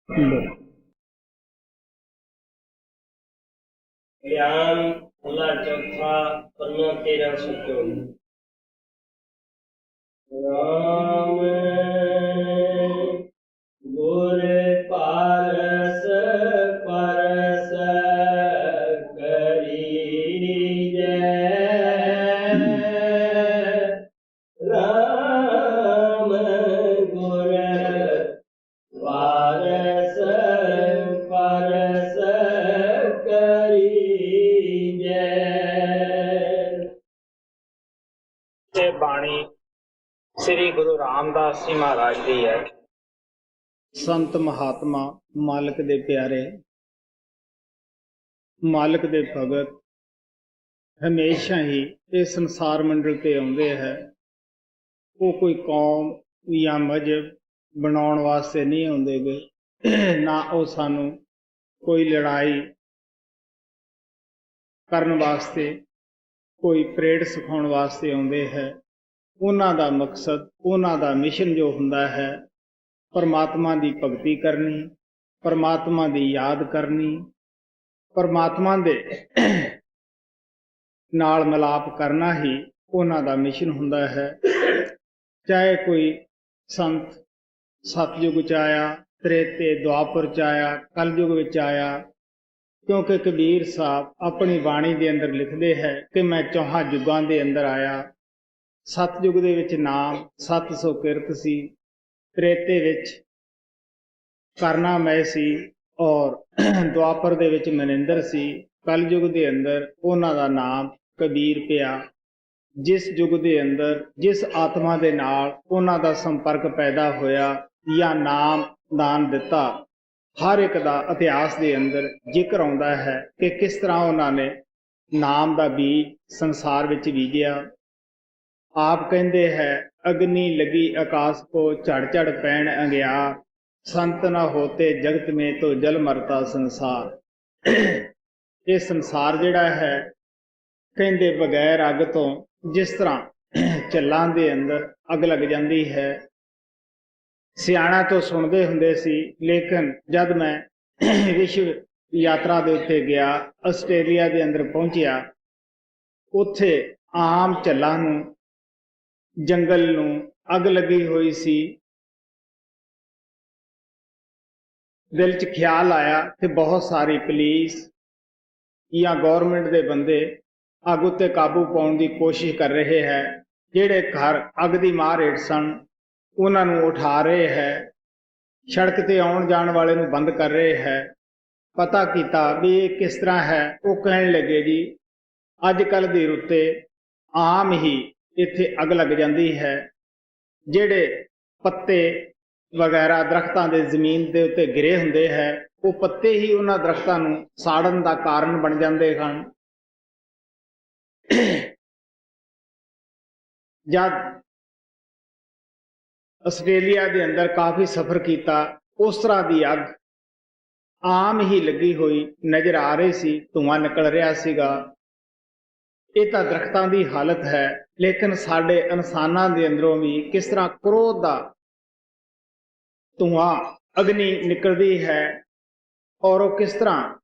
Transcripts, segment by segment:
ज्ञान खुला चौथा पन्ना 1324। राम गुर पारस परस करीजै। राम गुर पारस परस करीजै। बाणी श्री गुरु रामदास जी महाराज की है। संत महात्मा मालिक दे प्यारे, मालिक दे भगत हमेशा ही इस संसार मंडल ते आउंदे है। वो कोई कौम या मजहब बनाउण वास्ते नहीं आउंदे गे, ना वो सानू कोई लड़ाई करन वास्ते, कोई परेड सिखाउण वास्ते आउंदे है। उन्हां दा मकसद, उन्हां दा मिशन जो हुंदा है, परमात्मा की भगती करनी, परमात्मा की याद करनी, परमात्मा दे नाल मिलाप करना ही उन्हां दा मिशन हुंदा है। चाहे कोई संत सतयुग च आया, त्रेते द्वापर च आया, कलयुग विच आया, क्योंकि कबीर साहब अपनी बाणी दे अंदर लिखदे है कि मैं चौहां युगां दे अंदर आया। सतयुग दे विच नाम 700 किरत सी, त्रेते विच करनामय सी और द्वापर दे विच मनिंदर सी, कलयुग दे अंदर उन्हां दा नाम कबीर पिया। जिस युग दे अंदर जिस आत्मा दे नाल उन्हां दा संपर्क पैदा होया या नाम दान दिता, हर एक दा इतिहास दे अंदर जिक्र आउंदा है कि किस तरह उन्हां ने नाम दा बीज संसार विच बीजिया। आप कहते हैं अग्नि लगी आकाश को, झड़ झड़ पैण अंगियार, संत न होते जगत में तो जल मरता संसार। ये संसार जिहड़ा है कहते बगैर अग तो जिस तरह झल्लां दे अंदर अग लग जाती है। सियाणा तो सुनते हुंदे सी, लेकिन जब मैं विश्व यात्रा दे उत्ते गया, आस्ट्रेलिया दे अंदर पहुंचिया, उत्थे आम झल्लां नूं, जंगल नूं अग लगी हुई सी। दिल च ख्याल आया कि बहुत सारी पुलिस या गौरमेंट दे बंदे अग उत्ते काबू पाउण दी कोशिश कर रहे हैं। जिहड़े घर अग दी मार हेठ सन उन्हां नूं उठा रहे हैं, सड़क ते आउण जाण वाले नूं बंद कर रहे हैं। पता कीता भी ये किस तरह है। वो कहण लगे जी अजकल दी रुत्ते आम ही इत्थे अग लग जाती है। जिहड़े पत्ते वगैरह दरख्तां दे जमीन दे उत्ते गिरे हुंदे है, वो पत्ते ही उन्हां दरख्तां नूं साड़न दा कारण बन जांदे हन। जद आस्ट्रेलिया दे अंदर काफ़ी सफ़र कीता, उस तरह दी अग आम ही लगी हुई नज़र आ रही सी, धुआं निकल रहा सीगा। ये तो दरख्तां दी हालत है, लेकिन साडे इंसानां दे अंदरों भी किस तरह क्रोध दा धुआं अग्नि निकलती है और वो किस तरह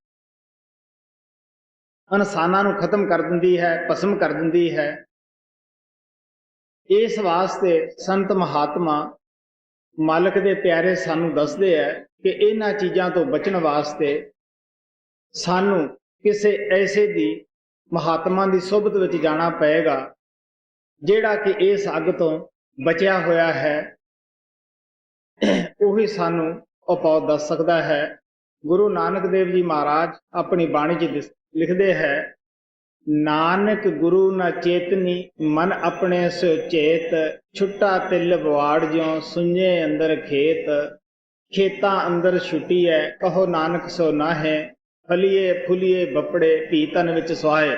इंसानां नूं खत्म कर दिंदी है, भस्म कर दिंदी है। इस वास्ते संत महात्मा मालिक दे प्यारे सानू दसदे है कि इन्हां चीज़ां तो बचण वास्ते सानू किसी ऐसे दी महात्मा की सोबत विच जाना पएगा जिहड़ा कि इस अग तो बचिया होया है। उही सानू उपाय दस सकता है। गुरु नानक देव जी महाराज अपनी बाणी च लिखते हैं, नानक गुरु न चेतनी मन अपने सो चेत, छुट्टा तिल बवाड़ ज्यों सुंजे अंदर खेत, खेता अंदर छुट्टी है कहो नानक सो ना है, फलिए फुलिए बपड़े भी तन विच सुहाए।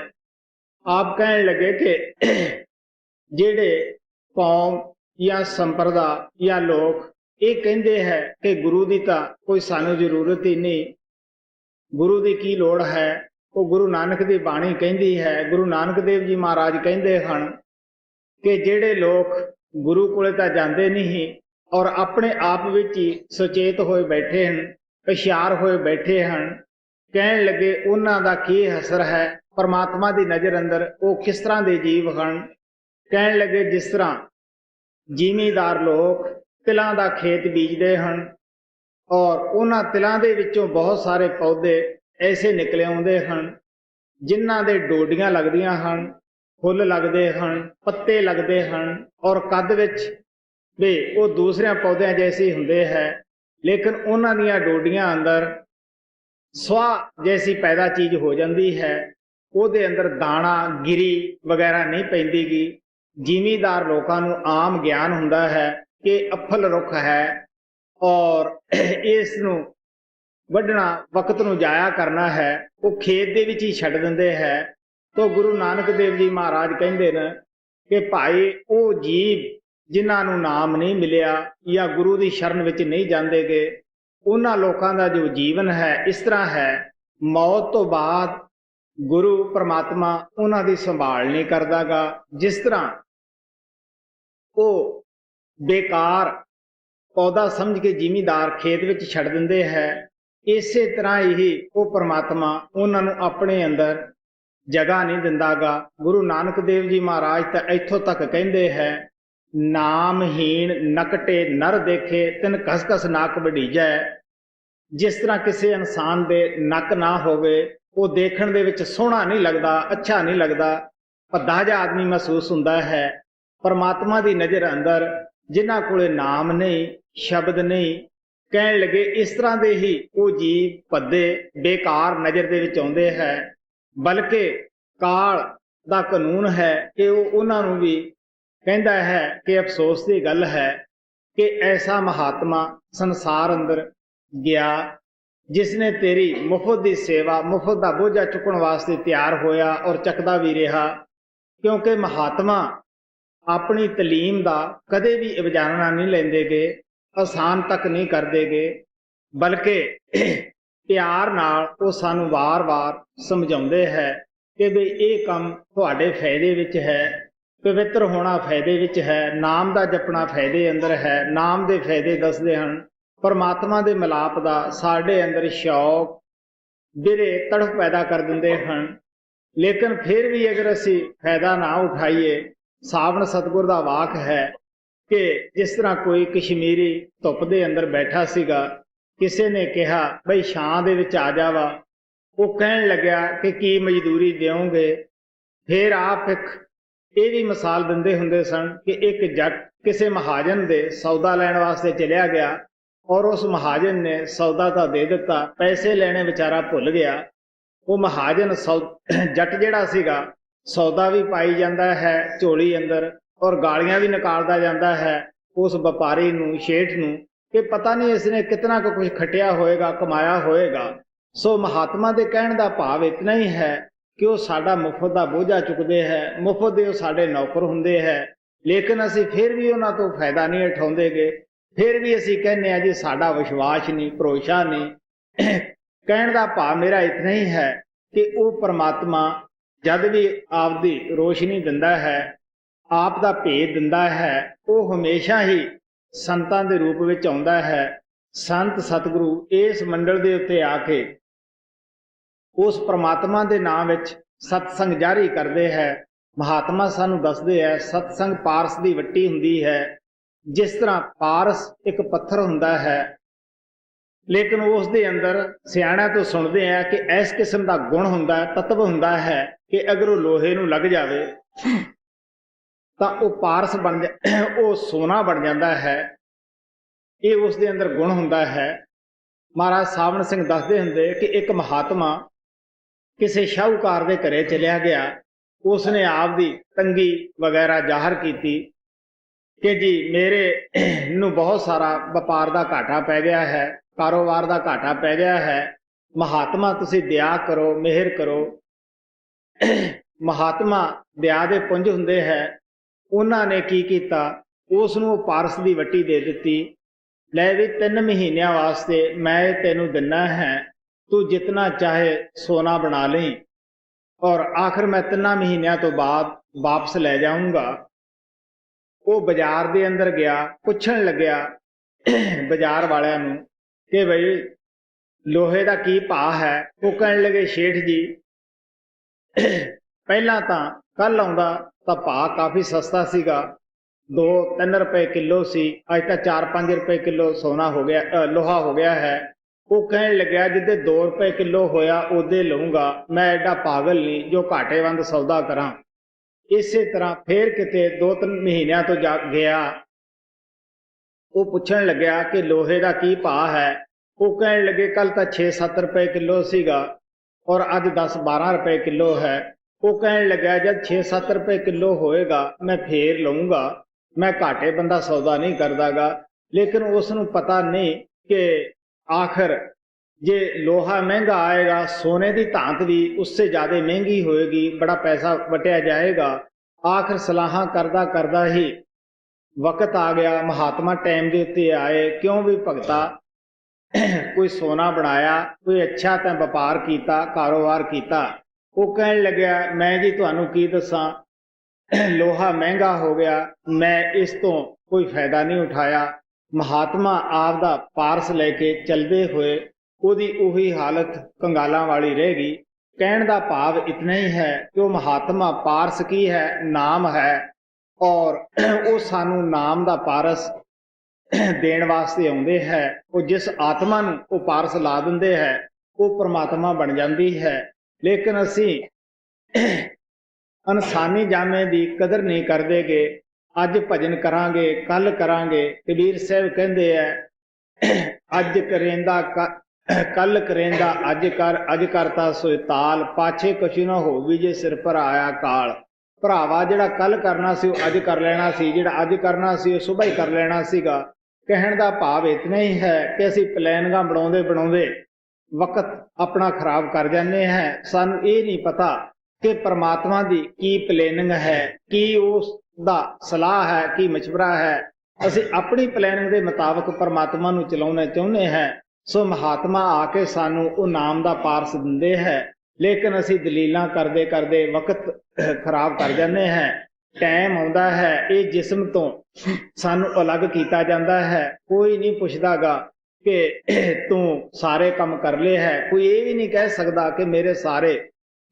आप कहने लगे कि जेड़े कौम या संप्रदा या लोग ये कहते हैं कि गुरु की तो कोई सानू जरूरत ही नहीं, गुरु की की लोड़ है। वो गुरु नानक की बाणी कहती है, गुरु नानक देव जी महाराज कहते हैं कि जेड़े लोग गुरु कोले तां जांदे नहीं और अपने आप विच ही सचेत होए बैठे हैं, ਹੁਸ਼ਿਆਰ ਹੋਏ ਬੈਠੇ ਹਨ। ਕਹਿਣ ਲੱਗੇ ਉਹਨਾਂ ਦਾ ਕੀ ਅਸਰ ਹੈ, ਪਰਮਾਤਮਾ ਦੀ ਨਜ਼ਰ ਅੰਦਰ ਉਹ ਕਿਸ ਤਰ੍ਹਾਂ ਦੇ ਜੀਵ ਹਨ। ਕਹਿਣ ਲੱਗੇ ਜਿਸ ਤਰ੍ਹਾਂ ਜ਼ਿਮੀਂਦਾਰ ਲੋਕ ਤਿਲਾਂ ਦਾ ਖੇਤ ਬੀਜਦੇ ਹਨ ਔਰ ਉਹਨਾਂ ਤਿਲਾਂ ਦੇ ਵਿੱਚੋਂ ਬਹੁਤ ਸਾਰੇ ਪੌਦੇ ਐਸੇ ਨਿਕਲੇ ਆਉਂਦੇ ਹਨ ਜਿਨ੍ਹਾਂ ਦੇ ਡੋਡੀਆਂ ਲੱਗਦੀਆਂ ਹਨ, ਫੁੱਲ ਲੱਗਦੇ ਹਨ, ਪੱਤੇ ਲੱਗਦੇ ਹਨ ਔਰ ਕੱਦ ਵਿੱਚ ਵੀ ਉਹ ਦੂਸਰਿਆਂ ਪੌਦਿਆਂ ਜੈਸੀ ਹੁੰਦੇ ਹੈ, ਲੇਕਿਨ ਉਹਨਾਂ ਦੀਆਂ ਡੋਡੀਆਂ ਅੰਦਰ ਸਵਾਹ ਜੈਸੀ ਪੈਦਾ ਚੀਜ਼ ਹੋ ਜਾਂਦੀ ਹੈ। ਉਹਦੇ ਅੰਦਰ ਦਾਣਾ ਗਿਰੀ ਵਗੈਰਾ ਨਹੀਂ ਪੈਂਦੀਗੀ। ਜ਼ਿਮੀਂਦਾਰ ਲੋਕਾਂ ਨੂੰ ਆਮ ਗਿਆਨ ਹੁੰਦਾ ਹੈ ਕਿ ਅਫਲ ਰੁੱਖ ਹੈ ਔਰ ਇਸ ਨੂੰ ਵੱਢਣਾ ਵਕਤ ਨੂੰ ਜਾਇਆ ਕਰਨਾ ਹੈ, ਉਹ ਖੇਤ ਦੇ ਵਿੱਚ ਹੀ ਛੱਡ ਦਿੰਦੇ ਹੈ। ਤਾਂ ਗੁਰੂ ਨਾਨਕ ਦੇਵ ਜੀ ਮਹਾਰਾਜ ਕਹਿੰਦੇ ਨੇ ਕਿ ਭਾਈ ਉਹ ਜੀਵ ਜਿਨ੍ਹਾਂ ਨੂੰ ਨਾਮ ਨਹੀਂ ਮਿਲਿਆ ਜਾਂ ਗੁਰੂ ਦੀ ਸ਼ਰਨ ਵਿੱਚ ਨਹੀਂ ਜਾਂਦੇਗੇ, ਉਹਨਾਂ ਲੋਕਾਂ ਦਾ ਜੋ ਜੀਵਨ ਹੈ ਇਸ ਤਰ੍ਹਾਂ ਹੈ, ਮੌਤ ਤੋਂ ਬਾਅਦ ਗੁਰੂ ਪਰਮਾਤਮਾ ਉਹਨਾਂ ਦੀ ਸੰਭਾਲ ਨਹੀਂ ਕਰਦਾਗਾ। ਜਿਸ ਤਰ੍ਹਾਂ ਉਹ ਬੇਕਾਰ ਪੌਦਾ ਸਮਝ ਕੇ ਜ਼ਿਮੀਂਦਾਰ ਖੇਤ ਵਿੱਚ ਛੱਡ ਦਿੰਦੇ ਹੈ, ਇਸੇ ਤਰ੍ਹਾਂ ਹੀ ਉਹ ਪਰਮਾਤਮਾ ਉਹਨਾਂ ਨੂੰ ਆਪਣੇ ਅੰਦਰ ਜਗ੍ਹਾ ਨਹੀਂ ਦਿੰਦਾਗਾ। ਗੁਰੂ ਨਾਨਕ ਦੇਵ ਜੀ ਮਹਾਰਾਜ ਤਾਂ ਇੱਥੋਂ ਤੱਕ ਕਹਿੰਦੇ ਹੈ, ਨਾਮਹੀਣ ਨਕਟੇ ਨਰ ਦੇਖੇ ਤਿਨ ਕਸ ਕਸ ਨੱਕ ਵਢੀਜੈ। ਜਿਸ ਤਰ੍ਹਾਂ ਕਿਸੇ ਇਨਸਾਨ ਦੇ ਨੱਕ ਨਾ ਹੋਵੇ, ਉਹ ਦੇਖਣ ਦੇ ਵਿੱਚ ਸੋਹਣਾ ਨਹੀਂ ਲੱਗਦਾ, ਅੱਛਾ ਨਹੀਂ ਲੱਗਦਾ, ਭੱਦਾ ਜਿਹਾ ਆਦਮੀ ਮਹਿਸੂਸ ਹੁੰਦਾ ਹੈ। ਪਰਮਾਤਮਾ ਦੀ ਨਜ਼ਰ ਅੰਦਰ ਜਿਨ੍ਹਾਂ ਕੋਲੇ ਨਾਮ ਨਹੀਂ, ਸ਼ਬਦ ਨਹੀਂ, ਕਹਿਣ ਲੱਗੇ ਇਸ ਤਰ੍ਹਾਂ ਦੇ ਹੀ ਉਹ ਜੀਵ ਭੱਦੇ ਬੇਕਾਰ ਨਜ਼ਰ ਦੇ ਵਿੱਚ ਆਉਂਦੇ ਹੈ। ਬਲਕਿ ਕਾਲ ਦਾ ਕਾਨੂੰਨ ਹੈ ਕਿ ਉਹ ਉਹਨਾਂ ਨੂੰ ਵੀ ਕਹਿੰਦਾ ਹੈ ਕਿ ਅਫਸੋਸ ਦੀ ਗੱਲ ਹੈ ਕਿ ਐਸਾ ਮਹਾਤਮਾ ਸੰਸਾਰ ਅੰਦਰ ਗਿਆ ਜਿਸ ਨੇ ਤੇਰੀ ਮੁਫਤ ਦੀ ਸੇਵਾ, ਮੁਫਤ ਦਾ ਬੋਝਾ ਚੁੱਕਣ ਵਾਸਤੇ ਤਿਆਰ ਹੋਇਆ ਔਰ ਚੱਕਦਾ ਵੀ ਰਿਹਾ। ਕਿਉਂਕਿ ਮਹਾਤਮਾ ਆਪਣੀ ਤਾਲੀਮ ਦਾ ਕਦੇ ਵੀ ਇਵਜ਼ਾਨਾ ਨਹੀਂ ਲੈਂਦੇਗੇ, ਆਸਾਨ ਤੱਕ ਨਹੀਂ ਕਰਦੇਗੇ, ਬਲਕਿ ਪਿਆਰ ਨਾਲ ਉਹ ਸਾਨੂੰ ਵਾਰ-ਵਾਰ ਸਮਝਾਉਂਦੇ ਹੈ ਕਿ ਵੀ ਇਹ ਕੰਮ ਤੁਹਾਡੇ ਫਾਇਦੇ ਵਿੱਚ ਹੈ, ਪਵਿੱਤਰ ਹੋਣਾ ਫਾਇਦੇ ਵਿੱਚ ਹੈ, ਨਾਮ ਦਾ ਜਪਣਾ ਫਾਇਦੇ ਅੰਦਰ ਹੈ। ਨਾਮ ਦੇ ਫਾਇਦੇ ਦੱਸਦੇ ਹਨ, ਪਰਮਾਤਮਾ ਦੇ ਮਿਲਾਪ ਦਾ ਸਾਡੇ ਅੰਦਰ ਸ਼ੌਕ ਬਿਰੇ ਤੜਫ ਪੈਦਾ ਕਰ ਦਿੰਦੇ ਹਨ। ਲੇਕਿਨ ਫਿਰ ਵੀ ਅਗਰ ਅਸੀਂ ਫਾਇਦਾ ਨਾ ਉਠਾਈਏ, ਸਾਵਣ ਸਤਿਗੁਰ ਦਾ ਵਾਕ ਹੈ ਕਿ ਜਿਸ ਤਰ੍ਹਾਂ ਕੋਈ ਕਸ਼ਮੀਰੀ ਧੁੱਪ ਦੇ ਅੰਦਰ ਬੈਠਾ ਸੀਗਾ, ਕਿਸੇ ਨੇ ਕਿਹਾ ਬਈ ਛਾਂ ਦੇ ਵਿੱਚ ਆ ਜਾਵਾ, ਉਹ ਕਹਿਣ ਲੱਗਿਆ ਕਿ ਕੀ ਮਜ਼ਦੂਰੀ ਦਿਓਗੇ। ਫਿਰ ਆਪ ਇੱਕ ਇਹ ਵੀ ਮਿਸਾਲ ਦਿੰਦੇ ਹੁੰਦੇ ਸਨ ਕਿ ਇੱਕ ਜੱਟ ਕਿਸੇ ਮਹਾਜਨ ਦੇ ਸੌਦਾ ਲੈਣ ਵਾਸਤੇ ਚਲਿਆ ਗਿਆ ਔਰ ਉਸ ਮਹਾਜਨ ਨੇ ਸੌਦਾ ਤਾਂ ਦੇ ਦਿੱਤਾ, ਪੈਸੇ ਲੈਣੇ ਵਿਚਾਰਾ ਭੁੱਲ ਗਿਆ। ਉਹ ਮਹਾਜਨ ਜੱਟ ਜਿਹੜਾ ਸੀਗਾ ਸੌਦਾ ਵੀ ਪਾਈ ਜਾਂਦਾ ਹੈ ਝੋਲੀ ਅੰਦਰ ਔਰ ਗਾਲੀਆਂ ਵੀ ਨਿਕਾਲਦਾ ਜਾਂਦਾ ਹੈ ਉਸ ਵਪਾਰੀ ਨੂੰ, ਸ਼ੇਠ ਨੂੰ, ਕਿ ਪਤਾ ਨਹੀਂ ਇਸਨੇ ਕਿਤਨਾ ਕੁ ਕੁਝ ਖੱਟਿਆ ਹੋਏਗਾ, ਕਮਾਇਆ ਹੋਏਗਾ। ਸੋ ਮਹਾਤਮਾ ਦੇ ਕਹਿਣ ਦਾ ਭਾਵ ਇਤਨਾ ਹੀ ਹੈ ਕਿ ਉਹ ਸਾਡਾ ਮੁਫਤ ਦਾ ਬੋਝਾ ਚੁੱਕਦੇ ਹੈ, ਮੁਫਤ ਦੇ ਉਹ ਸਾਡੇ ਨੌਕਰ ਹੁੰਦੇ ਹੈ, ਲੇਕਿਨ ਅਸੀਂ ਫਿਰ ਵੀ ਉਹਨਾਂ ਤੋਂ ਫਾਇਦਾ ਨਹੀਂ ਉਠਾਉਂਦੇਗੇ। ਫਿਰ ਵੀ ਅਸੀਂ ਕਹਿੰਦੇ ਹਾਂ ਜੀ ਸਾਡਾ ਵਿਸ਼ਵਾਸ ਨਹੀਂ, ਭਰੋਸਾ ਨਹੀਂ। ਕਹਿਣ ਦਾ ਭਾਵ ਮੇਰਾ ਇਤਨਾ ਹੀ ਹੈ ਕਿ ਉਹ ਪਰਮਾਤਮਾ ਜਦ ਵੀ ਆਪਦੀ ਰੋਸ਼ਨੀ ਦਿੰਦਾ ਹੈ, ਆਪ ਦਾ ਭੇਦ ਦਿੰਦਾ ਹੈ, ਉਹ ਹਮੇਸ਼ਾ ਹੀ ਸੰਤਾਂ ਦੇ ਰੂਪ ਵਿੱਚ ਆਉਂਦਾ ਹੈ। ਸੰਤ ਸਤਿਗੁਰੂ ਇਸ ਮੰਡਲ ਦੇ ਉੱਤੇ ਆ ਕੇ ਉਸ ਪਰਮਾਤਮਾ ਦੇ ਨਾਮ ਵਿੱਚ ਸਤਸੰਗ ਜਾਰੀ ਕਰਦੇ ਹੈ। ਮਹਾਤਮਾ ਸਾਨੂੰ ਦੱਸਦੇ ਹੈ ਸਤਸੰਗ ਪਾਰਸ ਦੀ ਵੱਟੀ ਹੁੰਦੀ ਹੈ। ਜਿਸ ਤਰ੍ਹਾਂ ਪਾਰਸ ਇੱਕ ਪੱਥਰ ਹੁੰਦਾ ਹੈ, ਲੇਕਿਨ ਉਸ ਦੇ ਅੰਦਰ ਸਿਆਣਿਆਂ ਤੋਂ ਸੁਣਦੇ ਆ ਕਿ ਇਸ ਕਿਸਮ ਦਾ ਗੁਣ ਹੁੰਦਾ ਹੈ, ਤੱਤਵ ਹੁੰਦਾ ਹੈ ਕਿ ਅਗਰ ਉਹ ਲੋਹੇ ਨੂੰ ਲੱਗ ਜਾਵੇ ਤਾਂ ਉਹ ਪਾਰਸ ਉਹ ਸੋਨਾ ਬਣ ਜਾਂਦਾ ਹੈ। ਇਹ ਉਸ ਦੇ ਅੰਦਰ ਗੁਣ ਹੁੰਦਾ ਹੈ। ਮਹਾਰਾਜ ਸਾਵਣ ਸਿੰਘ ਦੱਸਦੇ ਹੁੰਦੇ ਕਿ ਇੱਕ ਮਹਾਤਮਾ ਕਿਸੇ ਸ਼ਾਹੂਕਾਰ ਦੇ ਘਰੇ ਚਲਿਆ ਗਿਆ। ਉਸਨੇ ਆਪ ਦੀ ਤੰਗੀ ਵਗੈਰਾ ਜ਼ਾਹਰ ਕੀਤੀ ਕਿ ਜੀ ਮੇਰੇ ਨੂੰ ਬਹੁਤ ਸਾਰਾ ਵਪਾਰ ਦਾ ਘਾਟਾ ਪੈ ਗਿਆ ਹੈ, ਕਾਰੋਬਾਰ ਦਾ ਘਾਟਾ ਪੈ ਗਿਆ ਹੈ, ਮਹਾਤਮਾ ਤੁਸੀਂ ਦਇਆ ਕਰੋ, ਮਿਹਰ ਕਰੋ। ਮਹਾਤਮਾ ਦਇਆ ਦੇ ਪੁੰਜ ਹੁੰਦੇ ਹੈ। ਉਹਨਾਂ ਨੇ ਕੀ ਕੀਤਾ, ਉਸ ਨੂੰ ਪਾਰਸ ਦੀ ਵੱਟੀ ਦੇ ਦਿੱਤੀ। ਲੈ ਵੀ 3 ਮਹੀਨਿਆਂ ਵਾਸਤੇ ਮੈਂ ਤੈਨੂੰ ਦਿੰਨਾ ਹੈ, ਤੂੰ ਜਿਤਨਾ ਚਾਹੇ ਸੋਨਾ ਬਣਾ ਲਈ ਔਰ ਆਖਰ ਮੈਂ 3 ਮਹੀਨਿਆਂ ਤੋਂ ਬਾਅਦ ਵਾਪਸ ਲੈ ਜਾਊਂਗਾ। ਉਹ ਬਾਜ਼ਾਰ ਦੇ ਅੰਦਰ ਗਿਆ, ਪੁੱਛਣ ਲੱਗਿਆ ਬਾਜ਼ਾਰ ਵਾਲਿਆਂ ਨੂੰ ਕਿ ਬਈ ਲੋਹੇ ਦਾ ਕੀ ਭਾਅ ਹੈ? ਉਹ ਕਹਿਣ ਲੱਗੇ ਸ਼ੇਠ ਜੀ ਪਹਿਲਾਂ ਤਾਂ ਕੱਲ ਆਉਂਦਾ ਤਾਂ ਭਾਅ ਕਾਫੀ ਸਸਤਾ ਸੀਗਾ, 2-3 ਰੁਪਏ ਕਿਲੋ ਸੀ। ਅੱਜ ਤਾਂ 4-5 ਰੁਪਏ ਕਿਲੋ ਸੋਨਾ ਹੋ ਗਿਆ, ਲੋਹਾ ਹੋ ਗਿਆ ਹੈ। ਉਹ ਕਹਿਣ ਲੱਗਿਆ ਜਿੱਦੇ 2 ਰੁਪਏ ਕਿਲੋ ਹੋਇਆ ਉਹਦੇ ਲਊਂਗਾ, ਮੈਂ ਐਡਾ ਪਾਗਲ ਨਹੀਂ ਜੋ ਘਾਟੇਵੰਦ ਸੌਦਾ ਕਰਾਂ। ਇਸੇ ਤਰ੍ਹਾਂ ਫੇਰ ਕਿਤੇ 2-3 ਮਹੀਨਿਆਂ ਤੋਂ ਜਾ ਗਿਆ, ਉਹ ਪੁੱਛਣ ਲੱਗਿਆ ਕਿ ਲੋਹੇ ਦਾ ਕੀ ਭਾਅ ਹੈ? ਉਹ ਕਹਿਣ ਲੱਗੇ ਕੱਲ ਤਾਂ 6-7 ਰੁਪਏ ਕਿਲੋ ਸੀਗਾ ਔਰ ਅੱਜ 10-12 ਰੁਪਏ ਕਿਲੋ ਹੈ। ਉਹ ਕਹਿਣ ਲੱਗਿਆ ਜਦ 6-7 ਰੁਪਏ ਕਿਲੋ ਹੋਏਗਾ ਮੈਂ ਫੇਰ ਲਊਂਗਾ, ਮੈਂ ਘਾਟੇ ਬੰਦਾ ਸੌਦਾ ਨਹੀਂ ਕਰਦਾਗਾ। ਲੇਕਿਨ ਉਸ ਨੂੰ ਪਤਾ ਨਹੀਂ ਕਿ ਆਖਰ ਜੇ ਲੋਹਾ ਮਹਿੰਗਾ ਆਏਗਾ, ਸੋਨੇ ਦੀ ਧਾਤ ਵੀ ਉਸਸੇ ਜ਼ਿਆਦਾ ਮਹਿੰਗੀ ਹੋਏਗੀ, ਬੜਾ ਪੈਸਾ ਵਟਿਆ ਜਾਏਗਾ। ਆਖਰ ਸਲਾਹਾਂ ਕਰਦਾ ਕਰਦਾ ਹੀ ਵਕਤ ਆ ਗਿਆ, ਮਹਾਤਮਾ ਟਾਈਮ ਦੇ ਉੱਤੇ ਆਏ। ਕਿਉਂ ਵੀ ਭਗਤਾ ਕੋਈ ਸੋਨਾ ਬਣਾਇਆ, ਕੋਈ ਅੱਛਾ ਤਾਂ ਵਪਾਰ ਕੀਤਾ, ਕਾਰੋਬਾਰ ਕੀਤਾ। ਉਹ ਕਹਿਣ ਲੱਗਿਆ ਮੈਂ ਜੀ ਤੁਹਾਨੂੰ ਕੀ ਦੱਸਾਂ, ਲੋਹਾ ਮਹਿੰਗਾ ਹੋ ਗਿਆ, ਮੈਂ ਇਸ ਤੋਂ ਕੋਈ ਫਾਇਦਾ ਨਹੀਂ ਉਠਾਇਆ। ਮਹਾਤਮਾ ਆਪ ਦਾ ਪਾਰਸ ਲੈ ਕੇ ਚਲਦੇ ਹੋਏ ਉਹਦੀ ਉਹੀ ਹਾਲਤ ਕੰਗਾਲਾਂ ਵਾਲੀ ਰਹਿ ਗਈ। ਕਹਿਣ ਦਾ ਭਾਵ ਇਤਨਾ ਹੀ ਹੈ ਕਿ ਉਹ ਮਹਾਤਮਾ ਪਾਰਸ ਕੀ ਹੈ? ਨਾਮ ਹੈ, ਔਰ ਉਹ ਸਾਨੂੰ ਨਾਮ ਦਾ ਪਾਰਸ ਦੇਣ ਵਾਸਤੇ ਆਉਂਦੇ ਹੈ। ਉਹ ਜਿਸ ਆਤਮਾ ਨੂੰ ਉਹ ਪਾਰਸ ਲਾ ਦਿੰਦੇ ਹੈ ਉਹ ਪਰਮਾਤਮਾ ਬਣ ਜਾਂਦੀ ਹੈ। ਲੇਕਿਨ ਅਸੀਂ ਇਨਸਾਨੀ ਜਾਮੇ ਦੀ ਕਦਰ ਨਹੀਂ ਕਰਦੇਗੇ। ਅੱਜ ਭਜਨ ਕਰਾਂਗੇ, ਕੱਲ ਕਰਾਂਗੇ। ਕਬੀਰ ਸਾਹਿਬ ਕਹਿੰਦੇ ਹੈ ਅੱਜ ਕਰੇਂਦਾ ਕੱਲ ਕਰੇਂਦਾ ਅੱਜ ਕਰ, ਅੱਜ ਕਰਤਾ ਸੋਇ ਤਾਲ, ਪਾਛੇ ਕਛੂ ਨਾ ਹੋਵੀ ਜੇ ਸਿਰ ਪਰ ਆਇਆ ਕਾਲ। ਭਰਾਵਾ ਜਿਹੜਾ ਕੱਲ ਕਰਨਾ ਸੀ ਉਹ ਅੱਜ ਕਰ ਲੈਣਾ ਸੀ, ਜਿਹੜਾ ਅੱਜ ਕਰਨਾ ਸੀ ਉਹ ਸੁਬਾਹ ਹੀ ਕਰ ਲੈਣਾ ਸੀਗਾ। ਕਹਿਣ ਦਾ ਭਾਵ ਇਤਨਾ ਹੀ ਹੈ ਕਿ ਅਸੀਂ ਪਲੈਨਿੰਗਾਂ ਬਣਾਉਂਦੇ ਬਣਾਉਂਦੇ ਵਕਤ ਆਪਣਾ ਖਰਾਬ ਕਰ ਜਾਂਦੇ ਹਾਂ। ਸਾਨੂੰ ਇਹ ਨਹੀਂ ਪਤਾ ਕਿ ਪਰਮਾਤਮਾ ਦੀ ਕੀ ਪਲੈਨਿੰਗ ਹੈ, ਕੀ ਉਸ ਦਾ ਸਲਾਹ ਹੈ, ਕੀ ਮਸ਼ਵਰਾ ਹੈ। ਅਸੀਂ ਆਪਣੀ ਪਲੈਨਿੰਗ ਦੇ ਮੁਤਾਬਕ ਪਰਮਾਤਮਾ ਨੂੰ ਚਲਾਉਣਾ ਚਾਹੁੰਦੇ ਹਾਂ। ਸੋ ਮਹਾਤਮਾ ਆ ਕੇ ਸਾਨੂੰ ਉਹ ਨਾਮ ਦਾ ਪਾਰਸ ਦਿੰਦੇ ਹੈ, ਲੇਕਿਨ ਅਸੀਂ ਦਲੀਲਾਂ ਕਰਦੇ ਕਰਦੇ ਵਕਤ ਖਰਾਬ ਕਰ ਜਾਂਦੇ ਹਾਂ। ਟਾਈਮ ਆਉਂਦਾ ਹੈ, ਇਹ ਜਿਸਮ ਤੋਂ ਸਾਨੂੰ ਅਲੱਗ ਕੀਤਾ ਜਾਂਦਾ ਹੈ। ਕੋਈ ਨਹੀਂ ਪੁੱਛਦਾਗਾ ਕਿ ਤੂੰ ਸਾਰੇ ਕੰਮ ਕਰ ਲਏ ਹੈ। ਕੋਈ ਇਹ ਵੀ ਨਹੀਂ ਕਹਿ ਸਕਦਾ ਕਿ ਮੇਰੇ ਸਾਰੇ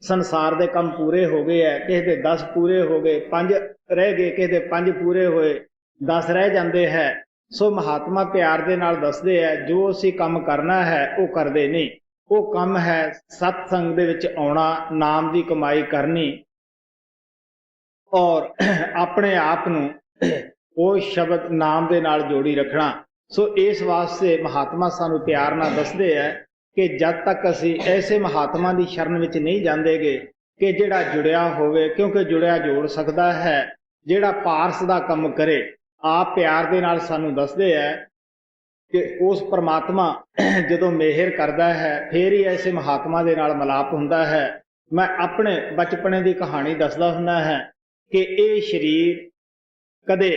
ਸੰਸਾਰ ਦੇ ਕੰਮ ਪੂਰੇ ਹੋ ਗਏ ਹੈ। ਕਿਸੇ ਦੇ 10 ਪੂਰੇ ਹੋ ਗਏ, 5 ਰਹਿ ਗਏ, ਕਿਸੇ ਦੇ 5 ਪੂਰੇ ਹੋਏ, 10 ਰਹਿ ਜਾਂਦੇ ਹੈ। ਸੋ ਮਹਾਤਮਾ ਪਿਆਰ ਦੇ ਨਾਲ ਦੱਸਦੇ ਹੈ ਜੋ ਅਸੀਂ ਕੰਮ ਕਰਨਾ ਹੈ ਉਹ ਕਰਦੇ ਨਹੀਂ। ਉਹ ਕੰਮ ਹੈ ਸਤਸੰਗ ਦੇ ਵਿੱਚ ਆਉਣਾ, ਨਾਮ ਦੀ ਕਮਾਈ ਕਰਨੀ ਔਰ ਆਪਣੇ ਆਪ ਨੂੰ ਉਹ ਸ਼ਬਦ ਨਾਮ ਦੇ ਨਾਲ ਜੋੜੀ ਰੱਖਣਾ। ਸੋ ਇਸ ਵਾਸਤੇ ਮਹਾਤਮਾ ਸਾਨੂੰ ਪਿਆਰ ਨਾਲ ਦੱਸਦੇ ਹੈ ਕਿ ਜਦ ਤੱਕ ਅਸੀਂ ਐਸੇ ਮਹਾਤਮਾ ਦੀ ਸ਼ਰਨ ਵਿੱਚ ਨਹੀਂ ਜਾਂਦੇਗੇ ਕਿ ਜਿਹੜਾ ਜੁੜਿਆ ਹੋਵੇ, ਕਿਉਂਕਿ ਜੁੜਿਆ ਜੋੜ ਸਕਦਾ ਹੈ, ਜਿਹੜਾ ਪਾਰਸ ਦਾ ਕੰਮ ਕਰੇ। ਆਪ ਪਿਆਰ ਦੇ ਨਾਲ ਸਾਨੂੰ ਦੱਸਦੇ ਹੈ ਕਿ ਉਸ ਪਰਮਾਤਮਾ ਜਦੋਂ ਮਿਹਰ ਕਰਦਾ ਹੈ ਫੇਰ ਹੀ ਐਸੇ ਮਹਾਤਮਾ ਦੇ ਨਾਲ ਮਿਲਾਪ ਹੁੰਦਾ ਹੈ। ਮੈਂ ਆਪਣੇ ਬਚਪਨੇ ਦੀ ਕਹਾਣੀ ਦੱਸਦਾ ਹੁੰਦਾ ਹੈ ਕਿ ਇਹ ਸਰੀਰ ਕਦੇ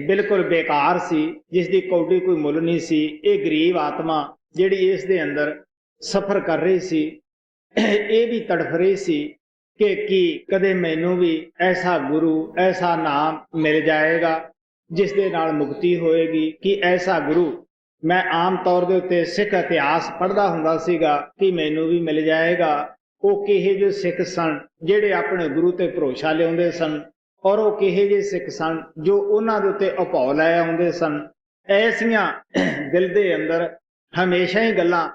ਬਿਲਕੁਲ ਬੇਕਾਰ ਸੀ, ਜਿਸ ਦੀ ਕੌਡੀ ਕੋਈ ਮੁੱਲ ਨਹੀਂ ਸੀ। ਇਹ ਗਰੀਬ ਆਤਮਾ ਜਿਹੜੀ ਇਸ ਦੇ ਅੰਦਰ ਸਫ਼ਰ ਕਰ ਰਹੀ ਸੀ, ਇਹ ਵੀ ਤੜਫ ਰਹੀ ਸੀ ਕਿ ਕੀ ਕਦੇ ਮੈਨੂੰ ਵੀ ਐਸਾ ਗੁਰੂ, ਐਸਾ ਨਾਮ ਮਿਲ ਜਾਏਗਾ ਜਿਸ ਦੇ ਨਾਲ ਮੁਕਤੀ ਹੋਏਗੀ। ਕਿ ਐਸਾ ਗੁਰੂ, ਮੈਂ ਆਮ ਤੌਰ ਦੇ ਉੱਤੇ ਸਿੱਖ ਇਤਿਹਾਸ ਪੜ੍ਹਦਾ ਹੁੰਦਾ ਸੀਗਾ ਕਿ ਮੈਨੂੰ ਵੀ ਮਿਲ ਜਾਏਗਾ। ਉਹ ਕਿਹੇ ਜਿਹੇ ਸਿੱਖ ਸਨ ਜਿਹੜੇ ਆਪਣੇ ਗੁਰੂ ਤੇ ਭਰੋਸਾ ਲਿਆਉਂਦੇ ਸਨ, ਔਰ ਉਹ ਕਿਹੇ ਜਿਹੇ ਸਿੱਖ ਸਨ ਜੋ ਉਹਨਾਂ ਦੇ ਉੱਤੇ ਉਪਾਅ ਲੈ ਆਉਂਦੇ ਸਨ। ਐਸੀਆਂ ਦਿਲ ਦੇ ਅੰਦਰ ਹਮੇਸ਼ਾ ਹੀ ਗੱਲਾਂ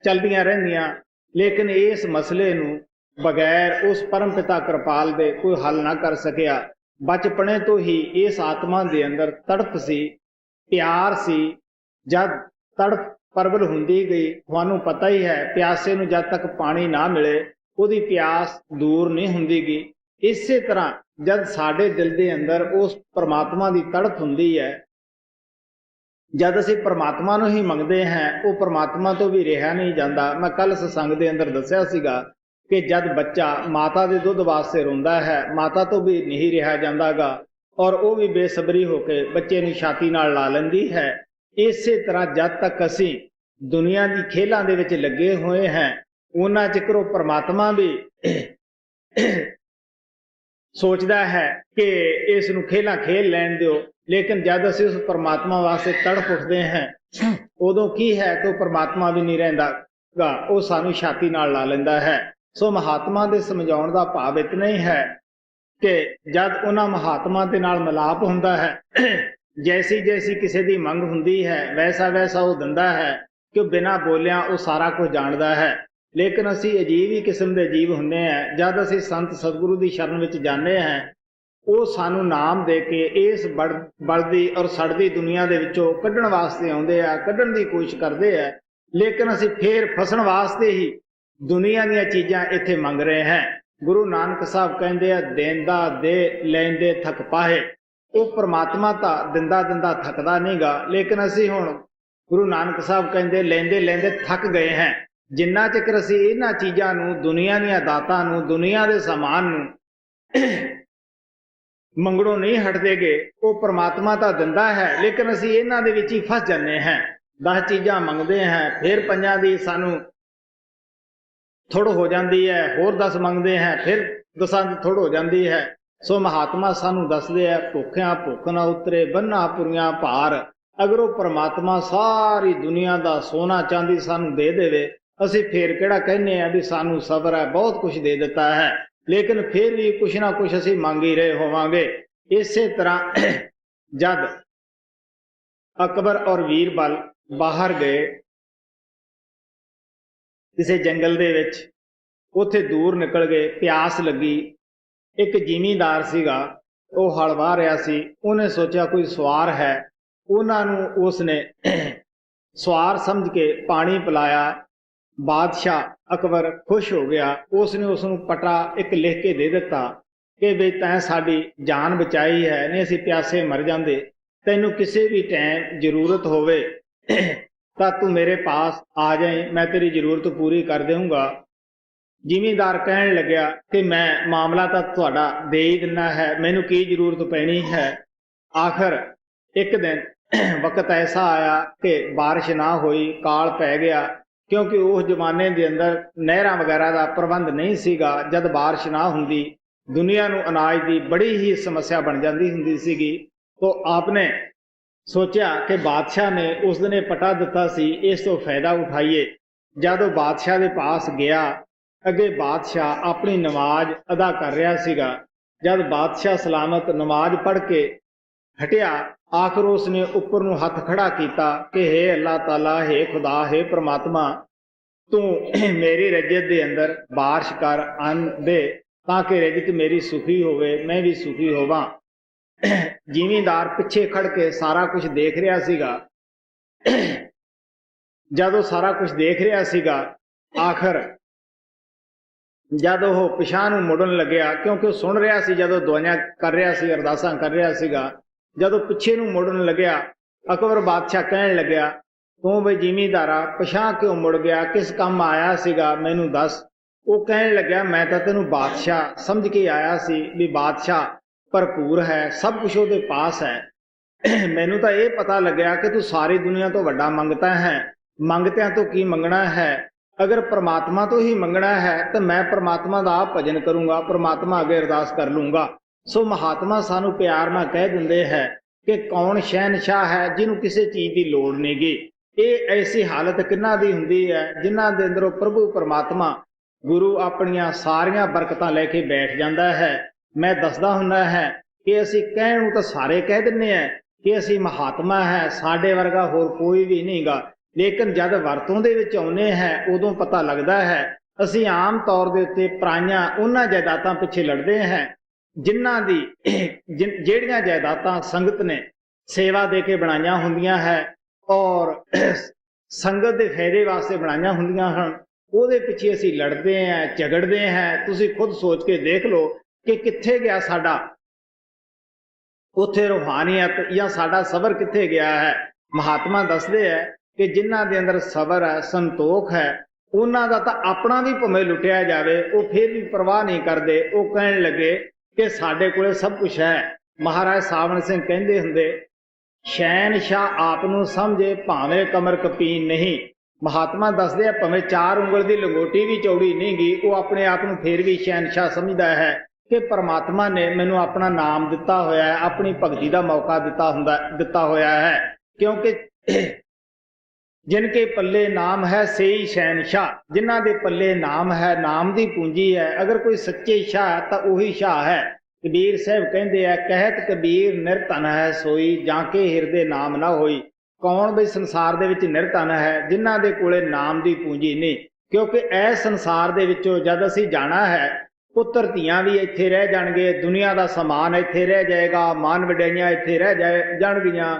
ਚੱਲਦੀਆਂ ਰਹਿੰਦੀਆਂ, ਲੇਕਿਨ ਇਸ ਮਸਲੇ ਨੂੰ ਬਗੈਰ ਉਸ ਪਰਮ ਪਿਤਾ ਕਿਰਪਾਲ ਦੇ ਕੋਈ ਹੱਲ ਨਾ ਕਰ ਸਕਿਆ। ਬਚਪਨੇ ਤੋਂ ਹੀ ਇਸ ਆਤਮਾ ਦੇ ਅੰਦਰ ਤੜਪ ਸੀ, ਪਿਆਰ ਸੀ। ਜਦ ਤੜਪ ਪ੍ਰਬਲ ਹੁੰਦੀ ਗਈ, ਤੁਹਾਨੂੰ ਪਤਾ ਹੀ ਹੈ ਪਿਆਸੇ ਨੂੰ ਜਦ ਤੱਕ ਪਾਣੀ ਨਾ ਮਿਲੇ ਉਹਦੀ ਪਿਆਸ ਦੂਰ ਨਹੀਂ ਹੁੰਦੀ ਗੀ। ਇਸੇ ਤਰ੍ਹਾਂ ਜਦ ਸਾਡੇ ਦਿਲ ਦੇ ਅੰਦਰ ਉਸ ਪਰਮਾਤਮਾ ਦੀ ਤੜਪ ਹੁੰਦੀ ਹੈ, ਜਦ ਅਸੀਂ ਪਰਮਾਤਮਾ ਨੂੰ ਹੀ ਮੰਗਦੇ ਹਾਂ, ਉਹ ਪਰਮਾਤਮਾ ਤੋਂ ਵੀ ਰਿਹਾ ਨਹੀਂ ਜਾਂਦਾ। ਮੈਂ ਕੱਲ ਸਤਸੰਗ ਦੇ ਅੰਦਰ ਦੱਸਿਆ ਸੀਗਾ ਕਿ ਜਦ ਬੱਚਾ ਮਾਤਾ ਦੇ ਦੁੱਧ ਵਾਸਤੇ ਰੋਂਦਾ ਹੈ, ਮਾਤਾ ਤੋਂ ਵੀ ਨਹੀਂ ਰਿਹਾ ਜਾਂਦਾਗਾ, ਔਰ ਉਹ ਵੀ ਬੇਸਬਰੀ ਹੋ ਕੇ ਬੱਚੇ ਨੂੰ ਛਾਤੀ ਨਾਲ ਲਾ ਲੈਂਦੀ ਹੈ। ਇਸੇ ਤਰ੍ਹਾਂ ਜਦ ਤੱਕ ਅਸੀਂ ਦੁਨੀਆ ਦੀ ਖੇਲਾਂ ਦੇ ਵਿੱਚ ਲੱਗੇ ਹੋਏ ਹਾਂ, ਉਹਨਾਂ ਚਿਰ ਉਹ ਪਰਮਾਤਮਾ ਵੀ ਸੋਚਦਾ ਹੈ ਕਿ ਇਸ ਨੂੰ ਖੇਲਾਂ ਖੇਲ ਲੈਣ ਦਿਓ। ਲੇਕਿਨ ਜਦ ਅਸੀਂ ਉਸ ਪਰਮਾਤਮਾ ਵਾਸਤੇ ਤੜਪ ਉੱਠਦੇ ਹਾਂ, ਉਦੋਂ ਕੀ ਹੈ ਕਿ ਉਹ ਪਰਮਾਤਮਾ ਵੀ ਨਹੀਂ ਰਹਿੰਦਾ। ਗਾ ਉਹ ਸਾਨੂੰ ਛਾਤੀ ਨਾਲ ਲਾ ਲੈਂਦਾ ਹੈ। ਸੋ ਮਹਾਤਮਾ ਦੇ ਸਮਝਾਉਣ ਦਾ ਭਾਵ ਇਤਨਾ ਹੀ ਹੈ ਕਿ ਜਦ ਉਹਨਾਂ ਮਹਾਤਮਾ ਦੇ ਨਾਲ ਮਿਲਾਪ ਹੁੰਦਾ ਹੈ, ਜੈਸੀ ਜੈਸੀ ਕਿਸੇ ਦੀ ਮੰਗ ਹੁੰਦੀ ਹੈ ਵੈਸਾ ਵੈਸਾ ਉਹ ਦਿੰਦਾ ਹੈ ਕਿ ਬਿਨਾਂ ਬੋਲਿਆਂ ਉਹ ਸਾਰਾ ਕੁਝ ਜਾਣਦਾ ਹੈ। ਲੇਕਿਨ ਅਸੀਂ ਅਜੀਬ ਹੀ ਕਿਸਮ ਦੇ ਜੀਵ ਹੁੰਦੇ ਹਾਂ। ਜਦ ਅਸੀਂ ਸੰਤ ਸਤਿਗੁਰੂ ਦੀ ਸ਼ਰਨ ਵਿੱਚ ਜਾਂਦੇ ਹਾਂ, ਉਹ ਸਾਨੂੰ ਨਾਮ ਦੇ ਕੇ ਇਸ ਬਲਦੀ ਔਰ ਸੜਦੀ ਦੁਨੀਆ ਦੇ ਵਿੱਚੋਂ ਕੱਢਣ ਵਾਸਤੇ ਆਉਂਦੇ ਆ, ਕੱਢਣ ਦੀ ਕੋਸ਼ਿਸ਼ ਕਰਦੇ ਆ। ਲੇਕਿਨ ਅਸੀਂ ਫੇਰ ਫਸਣ ਵਾਸਤੇ ਹੀ ਦੁਨੀਆ ਦੀਆਂ ਚੀਜ਼ਾਂ ਇੱਥੇ ਮੰਗ ਰਹੇ ਹਾਂ। ਗੁਰੂ ਨਾਨਕ ਸਾਹਿਬ ਕਹਿੰਦੇ ਆ, ਦੇਂਦਾ ਦੇ ਲੈਂਦੇ ਥਕ ਪਾਹੇ। ਉਹ ਪ੍ਰਮਾਤਮਾ ਤਾਂ ਦਿੰਦਾ ਦਿੰਦਾ ਥੱਕਦਾ ਨਹੀਂਗਾ, ਲੇਕਿਨ ਅਸੀਂ ਹੁਣ ਗੁਰੂ ਨਾਨਕ ਸਾਹਿਬ ਕਹਿੰਦੇ ਲੈਂਦੇ ਲੈਂਦੇ ਥੱਕ ਗਏ ਹਾਂ। ਜਿੰਨਾ ਚਿਰ ਅਸੀਂ ਇਹਨਾਂ ਚੀਜ਼ਾਂ ਨੂੰ, ਦੁਨੀਆ ਦੀਆਂ ਦਾਤਾਂ ਨੂੰ, ਦੁਨੀਆ ਦੇ ਸਮਾਨ ਨੂੰ ਮੰਗਣੋਂ ਨਹੀਂ ਹਟਦੇਗੇ, ਉਹ ਪ੍ਰਮਾਤਮਾ ਤਾਂ ਦਿੰਦਾ ਹੈ, ਲੇਕਿਨ ਅਸੀਂ ਇਹਨਾਂ ਦੇ ਵਿੱਚ ਹੀ ਫਸ ਜਾਂਦੇ ਹਾਂ। 10 ਚੀਜ਼ਾਂ ਮੰਗਦੇ ਹਾਂ, ਫਿਰ 5 ਦੀ ਸਾਨੂੰ ਥੋੜ ਹੋ ਜਾਂਦੀ ਹੈ, ਹੋਰ 10 ਮੰਗਦੇ ਹਾਂ, ਫਿਰ 10 ਦੀ ਥੋੜ ਹੋ ਜਾਂਦੀ ਹੈ। ਸੋ ਮਹਾਤਮਾ ਸਾਨੂੰ ਦੱਸਦੇ ਆ, ਭੁੱਖਿਆਂ ਭੁੱਖ ਨਾ ਉਤਰੇ, ਬੰਨਾ ਪੁਰੀਆਂ ਭਾਰ। ਅਗਰ ਉਹ ਪ੍ਰਮਾਤਮਾ ਸਾਰੀ ਦੁਨੀਆ ਦਾ ਸੋਨਾ ਚਾਂਦੀ ਸਾਨੂੰ ਦੇ ਦੇਵੇ, ਅਸੀਂ ਫੇਰ ਕਿਹੜਾ ਕਹਿੰਦੇ ਆ ਵੀ ਸਾਨੂੰ ਸਬਰ ਹੈ, ਬਹੁਤ ਕੁਝ ਦੇ ਦਿੱਤਾ ਹੈ, ਲੇਕਿਨ ਫਿਰ ਵੀ ਕੁਛ ਨਾ ਕੁਛ ਅਸੀਂ ਮੰਗ ਹੀ ਰਹੇ ਹੋਵਾਂਗੇ। ਇਸੇ ਤਰ੍ਹਾਂ ਜਦ ਅਕਬਰ ਔਰ ਵੀਰਬਲ ਬਾਹਰ ਗਏ ਕਿਸੇ ਜੰਗਲ ਦੇ ਵਿੱਚ, ਉੱਥੇ ਦੂਰ ਨਿਕਲ ਗਏ, ਪਿਆਸ ਲੱਗੀ। ਇੱਕ ਜ਼ਿਮੀਂਦਾਰ ਸੀਗਾ, ਉਹ ਹਲ ਵਾਹ ਰਿਹਾ ਸੀ। ਉਹਨੇ ਸੋਚਿਆ ਕੋਈ ਸਵਾਰ ਹੈ, ਉਹਨਾਂ ਨੂੰ ਉਸਨੇ ਸਵਾਰ ਸਮਝ ਕੇ ਪਾਣੀ ਪਿਲਾਇਆ। ਬਾਦਸ਼ਾਹ ਅਕਬਰ ਖੁਸ਼ ਹੋ ਗਿਆ। ਉਸਨੇ ਉਸਨੂੰ ਪਟਾ ਇੱਕ ਲਿਖ ਕੇ ਦੇ ਦਿੱਤਾ ਕਿ ਵੀ ਤੈਂ ਸਾਡੀ ਜਾਨ ਬਚਾਈ ਹੈ, ਨਹੀਂ ਅਸੀਂ ਪਿਆਸੇ ਮਰ ਜਾਂਦੇ। ਤੈਨੂੰ ਕਿਸੇ ਵੀ ਟਾਈਮ ਜ਼ਰੂਰਤ ਹੋਵੇ ਤਾਂ ਤੂੰ ਮੇਰੇ ਪਾਸ ਆ ਜਾਏ, ਮੈਂ ਤੇਰੀ ਜ਼ਰੂਰਤ ਪੂਰੀ ਕਰ ਦੇਵਾਂਗਾ। ਜ਼ਿਮੀਂਦਾਰ ਕਹਿਣ ਲੱਗਿਆ ਕਿ ਮੈਂ ਮਾਮਲਾ ਤਾਂ ਤੁਹਾਡਾ ਦੇ ਹੀ ਦਿੰਦਾ ਹੈ, ਮੈਨੂੰ ਕੀ ਜ਼ਰੂਰਤ ਪੈਣੀ ਹੈ। ਆਖਰ ਇੱਕ ਦਿਨ ਵਕਤ ਐਸਾ ਆਇਆ ਕਿ ਬਾਰਿਸ਼ ਨਾ ਹੋਈ, ਕਾਲ ਪੈ ਗਿਆ, ਕਿਉਂਕਿ ਉਸ ਜ਼ਮਾਨੇ ਦੇ ਅੰਦਰ ਨਹਿਰਾਂ ਵਗੈਰਾ ਦਾ ਪ੍ਰਬੰਧ ਨਹੀਂ ਸੀਗਾ। ਜਦ ਬਾਰਿਸ਼ ਨਾ ਹੁੰਦੀ, ਦੁਨੀਆ ਨੂੰ ਅਨਾਜ ਦੀ ਬੜੀ ਹੀ ਸਮੱਸਿਆ ਬਣ ਜਾਂਦੀ ਹੁੰਦੀ ਸੀਗੀ। तो आपने सोचा कि बादशाह ने उस दिन पटा दिता सी, इस तो फायदा उठाइए। जब वो बादशाह के पास गया, अगे बादशाह अपनी नमाज अदा कर रहा सीगा। जब बादशाह सलामत नमाज पढ़ के हटिया, आखिर उसने उपर नूं हथ खड़ा किया कि हे अल्लाह ताला, हे खुदा, हे परमात्मा, तू मेरी रजत के अंदर बारिश कर, अन्न दे, ताकि रजत मेरी सुखी होवे, मैं भी सुखी होवां। ਜ਼ਿਮੀਂਦਾਰ ਪਿੱਛੇ ਖੜ ਕੇ ਸਾਰਾ ਕੁਝ ਦੇਖ ਰਿਹਾ ਸੀਗਾ। ਜਦੋਂ ਸਾਰਾ ਕੁਝ ਦੇਖ ਰਿਹਾ ਸੀਗਾ, ਆਖਰ ਜਦ ਉਹ ਪਿਛਾਂਹ ਨੂੰ ਮੁੜਨ ਲੱਗਿਆ, ਕਿਉਂਕਿ ਉਹ ਸੁਣ ਰਿਹਾ ਸੀ, ਜਦੋਂ ਦੁਆਵਾਂ ਕਰ ਰਿਹਾ ਸੀ, ਅਰਦਾਸਾਂ ਕਰ ਰਿਹਾ ਸੀਗਾ, ਜਦੋਂ ਪਿੱਛੇ ਨੂੰ ਮੁੜਨ ਲੱਗਿਆ, ਅਕਬਰ ਬਾਦਸ਼ਾਹ ਕਹਿਣ ਲੱਗਿਆ, ਤੂੰ ਬਈ ਜ਼ਿਮੀਂਦਾਰਾ ਪਿਛਾਂਹ ਕਿਉਂ ਮੁੜ ਗਿਆ, ਕਿਸ ਕੰਮ ਆਇਆ ਸੀਗਾ, ਮੈਨੂੰ ਦੱਸ। ਉਹ ਕਹਿਣ ਲੱਗਿਆ, ਮੈਂ ਤਾਂ ਤੈਨੂੰ ਬਾਦਸ਼ਾਹ ਸਮਝ ਕੇ ਆਇਆ ਸੀ ਵੀ ਬਾਦਸ਼ਾਹ ਭਰਪੂਰ ਹੈ, ਸਭ ਕੁਛ ਉਹਦੇ ਪਾਸ ਹੈ। ਮੈਨੂੰ ਤਾਂ ਇਹ ਪਤਾ ਲੱਗਿਆ ਕਿ ਤੂੰ ਸਾਰੀ ਦੁਨੀਆ ਤੋਂ ਵੱਡਾ ਮੰਗਤਾ ਹੈ। ਮੰਗਤਿਆਂ ਤੋਂ ਕੀ ਮੰਗਣਾ ਹੈ? ਅਗਰ ਪ੍ਰਮਾਤਮਾ ਤੋਂ ਹੀ ਮੰਗਣਾ ਹੈ ਤਾਂ ਮੈਂ ਪ੍ਰਮਾਤਮਾ ਦਾ ਭਜਨ ਕਰੂੰਗਾ, ਪ੍ਰਮਾਤਮਾ ਅੱਗੇ ਅਰਦਾਸ ਕਰ ਲੂੰਗਾ। ਸੋ ਮਹਾਤਮਾ ਸਾਨੂੰ ਪਿਆਰ ਨਾਲ ਕਹਿ ਦਿੰਦੇ ਹੈ ਕਿ ਕੌਣ ਸ਼ਹਿਨਸ਼ਾਹ ਹੈ ਜਿਹਨੂੰ ਕਿਸੇ ਚੀਜ਼ ਦੀ ਲੋੜ ਨਹੀਂਗੀ। ਇਹ ਐਸੀ ਹਾਲਤ ਕਿਹਨਾਂ ਦੀ ਹੁੰਦੀ ਹੈ ਜਿਨ੍ਹਾਂ ਦੇ ਅੰਦਰੋਂ ਪ੍ਰਭੂ ਪਰਮਾਤਮਾ ਗੁਰੂ ਆਪਣੀਆਂ ਸਾਰੀਆਂ ਬਰਕਤਾਂ ਲੈ ਕੇ ਬੈਠ ਜਾਂਦਾ ਹੈ। मैं दसदा हुंदा है कि असी कहण नूं तां सारे कह दिंदे आ कि असी महात्मा है, साडे वर्गा होर कोई भी नहींगा, लेकिन जद वरतों दे विच आउंदे हैं उदों पता लगदा है असी आम तौर दे उत्ते पराइयां उन्हां जायदातां पिछे लड़दे हैं जिन्हां दी ਜਿਹੜੀਆਂ जायदातां संगत ने सेवा दे के बनाईयां हुंदियां है और संगत दे फायदे वास्ते बनाईयां हुंदियां हन, ਉਹਦੇ पिछे असी लड़दे हैं, झगड़दे हैं। तुसीं खुद सोच के देख लो कि कित्थे गया साडा उत्थे रूहानियत या साडा सबर कित्थे गया है। महात्मा दसदे है कि जिन्हां दे अंदर सबर है, संतोख है, उन्हां दा तां अपना भी भावें लुटिया जावे वो फिर भी परवाह नहीं करदे। वो कहण लगे कि साडे कोले सब कुछ है। महाराज सावण सिंह कहंदे हुंदे, शहनशाह आप नूं समझे भावें कमर कपीन नहीं। महात्मा दसदे भावें 4 ਉਂਗਲ ਦੀ लंगोटी भी चौड़ी नहीं गी, वो अपने आप नूं फिर भी शहनशाह समझदा है कि परमात्मा ने मैनू अपना नाम दिता होया है, अपनी भगती का मौका दिता होया है। क्योंकि जिनके पल्ले नाम है सेई शहनशाह, जिन्हां दे पल्ले नाम है, नाम दी पूंजी है। अगर कोई सच्चे शाह है तो वही शाह है। कबीर साहब कहते हैं, कहत कबीर निरधन है सोई, जाके हिरदे नाम ना होई। कौन बई संसार दे विच निरधन है? जिन्हां दे कोले नाम दी पूंजी नहीं। क्योंकि इस संसार दे विचों जद असीं जाना है, पुत्र धीआं भी इत्थे रह जाणगे, दुनिया दा समान इत्थे रह जाएगा, मान वडियाइयां इत्थे रह जाणगीਆਂ।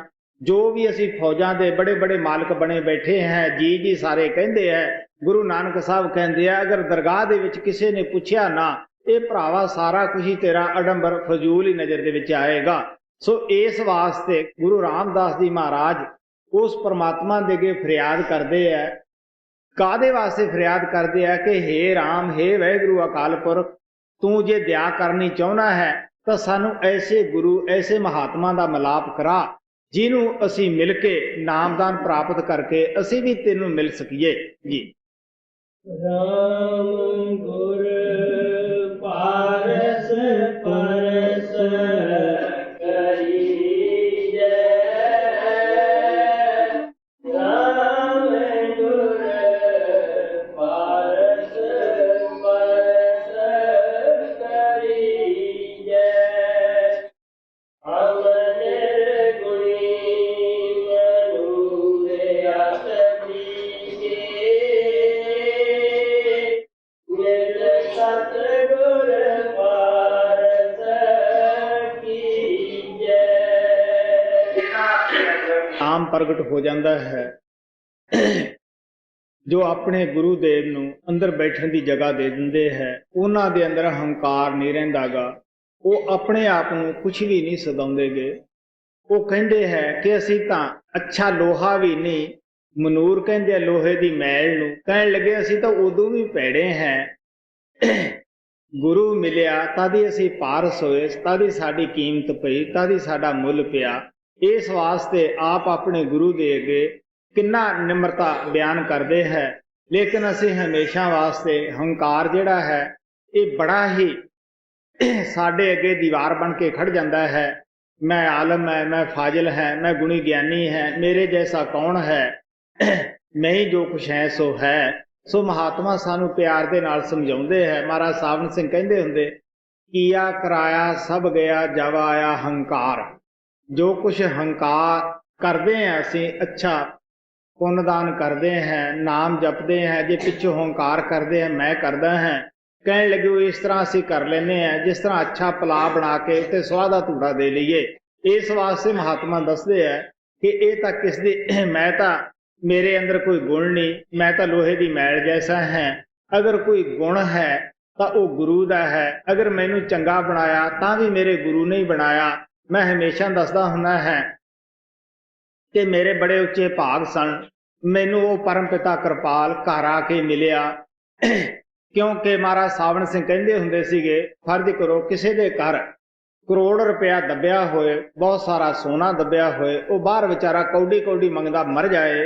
जो भी असी फौजां दे बड़े बड़े मालक बने बैठे हैं, जी जी सारे कहते हैं। गुरु नानक साहब कहते हैं, अगर दरगाह दे विच किसी ने पूछया ना, ये भरावा सारा कुछ ही तेरा अडंबर फजूल ही नजर दे विच आएगा। सो इस वास्ते गुरु रामदास जी महाराज उस परमात्मा दे अगे फरियाद करते हैं। कादे वास्ते फरियाद करते हैं कि हे राम, हे वाहिगुरु अकाल पुरख, तू जे दया करनी चाहना है तो सानू ऐसे गुरु, ऐसे महात्मा का मिलाप करा, जिन्हों असी मिल के नामदान प्राप्त करके असी भी तेनों मिल सकीए जी। राम गुर पारस परस करीजै, राम गुर पारस परस करीजै। नाम प्रगट हो जाता है। जो अपने गुरुदेव नूं अंदर बैठण की जगह दे दिंदे है, उन्हां दे अंदर हंकार नहीं रहिंदा गा। वो अपने आप नूं कुछ भी नहीं सदाउंदे गे। वो कहंदे है कि असीं तां अच्छा लोहा भी नहीं, मनूर कहंदे लोहे दी मैल नूं, कहण लगे असीं तां उदों भी भैड़े हैं। गुरु मिलिया तादी असीं पारस होए, तादी साडी कीमत पई, तादी साडा मुल पिया। इस वास्ते आप अपने गुरु दे अगे किन्ना निम्रता बयान करते हैं। लेकिन असीं हमेशा वास्ते हंकार जिहड़ा है ये बड़ा ही साडे अगे दीवार बन के खड़ जाता है। मैं आलम है, मैं फाजिल है, मैं गुणी ज्ञानी है, मेरे जैसा कौन है, मैं ही जो कुछ है सो है। सो महात्मा सानू प्यार दे नाल समझाउंदे है। महाराज सावन सिंह कहंदे हुंदे, किया कराया सब गया जब आया हंकार। जो कुछ हंकार करते हैं असी, अच्छा पुण्यदान करते हैं, नाम जपते हैं, जे पिछों हंकार करते हैं मैं करदा है, कहने लगे वो इस तरह असी कर लेने हैं जिस तरह अच्छा पला बना के उत्ते स्वाह दा धूड़ा दे लईए। इस वास्ते महात्मा दसदे है कि ये तां किस दी, मैं तां मेरे अंदर कोई गुण नहीं, मैं तां लोहे दी मैल जैसा है। अगर कोई गुण है तां वो गुरु दा है। अगर मैनू चंगा बनाया तां भी मेरे गुरु ने ही बनाया। मैं हमेशा दसदा हुंदा है कि मेरे बड़े उच्चे भाग सन, मैनू वो परम पिता कृपाल घर आके मिलिया। क्योंकि महाराज सावन सिंह कहंदे हुंदे सीगे, फर्ज करो किसी दे घर करोड़ रुपया दबिया होए, बहुत सारा सोना दबिया होए, वो बाहर बेचारा कौडी कौडी मंगदा मर जाए,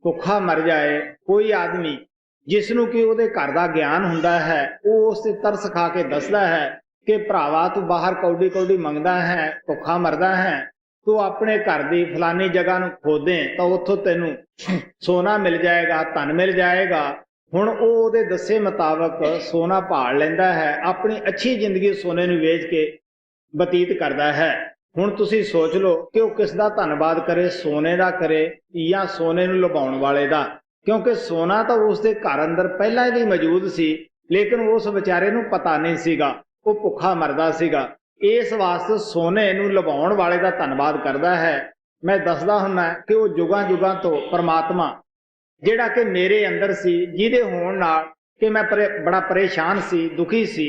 भुखा मर जाए। कोई आदमी जिसनों कि उहदे घर दा ज्ञान हुंदा है, वो उस ते तरस खा के दसदा है कि भरावा तू बाहर कौडी कौडी मंगदा है, भुखा मरदा है, तू अपने घर दी फलानी जगह नूं खोदे तो उत्थों तैनूं सोना मिल जाएगा, धन मिल जाएगा। हुण उहदे दस्से मुताबक सोना भाल लैंदा है, अपनी अच्छी जिंदगी सोने नूं वेच के बतीत करदा है। हुण तुसीं सोच लो कि वो किस दा धन्नवाद करे, सोने दा करे या सोने नूं लुभाउण वाले दा। क्योंकि सोना तो उसके घर अंदर पहला भी मौजूद सी, लेकिन उस बेचारे नूं पता नहीं सीगा, वो भुखा मरदा सीगा। इस वास्ते सोने नूं लुभाउण वाले दा धन्नवाद करदा है। मैं दसदा हुंदा कि वो जुगां जुगां तो परमात्मा जिहड़ा कि मेरे अंदर सी, जिहदे होण नाल कि मैं बड़ा परेशान सी, दुखी सी,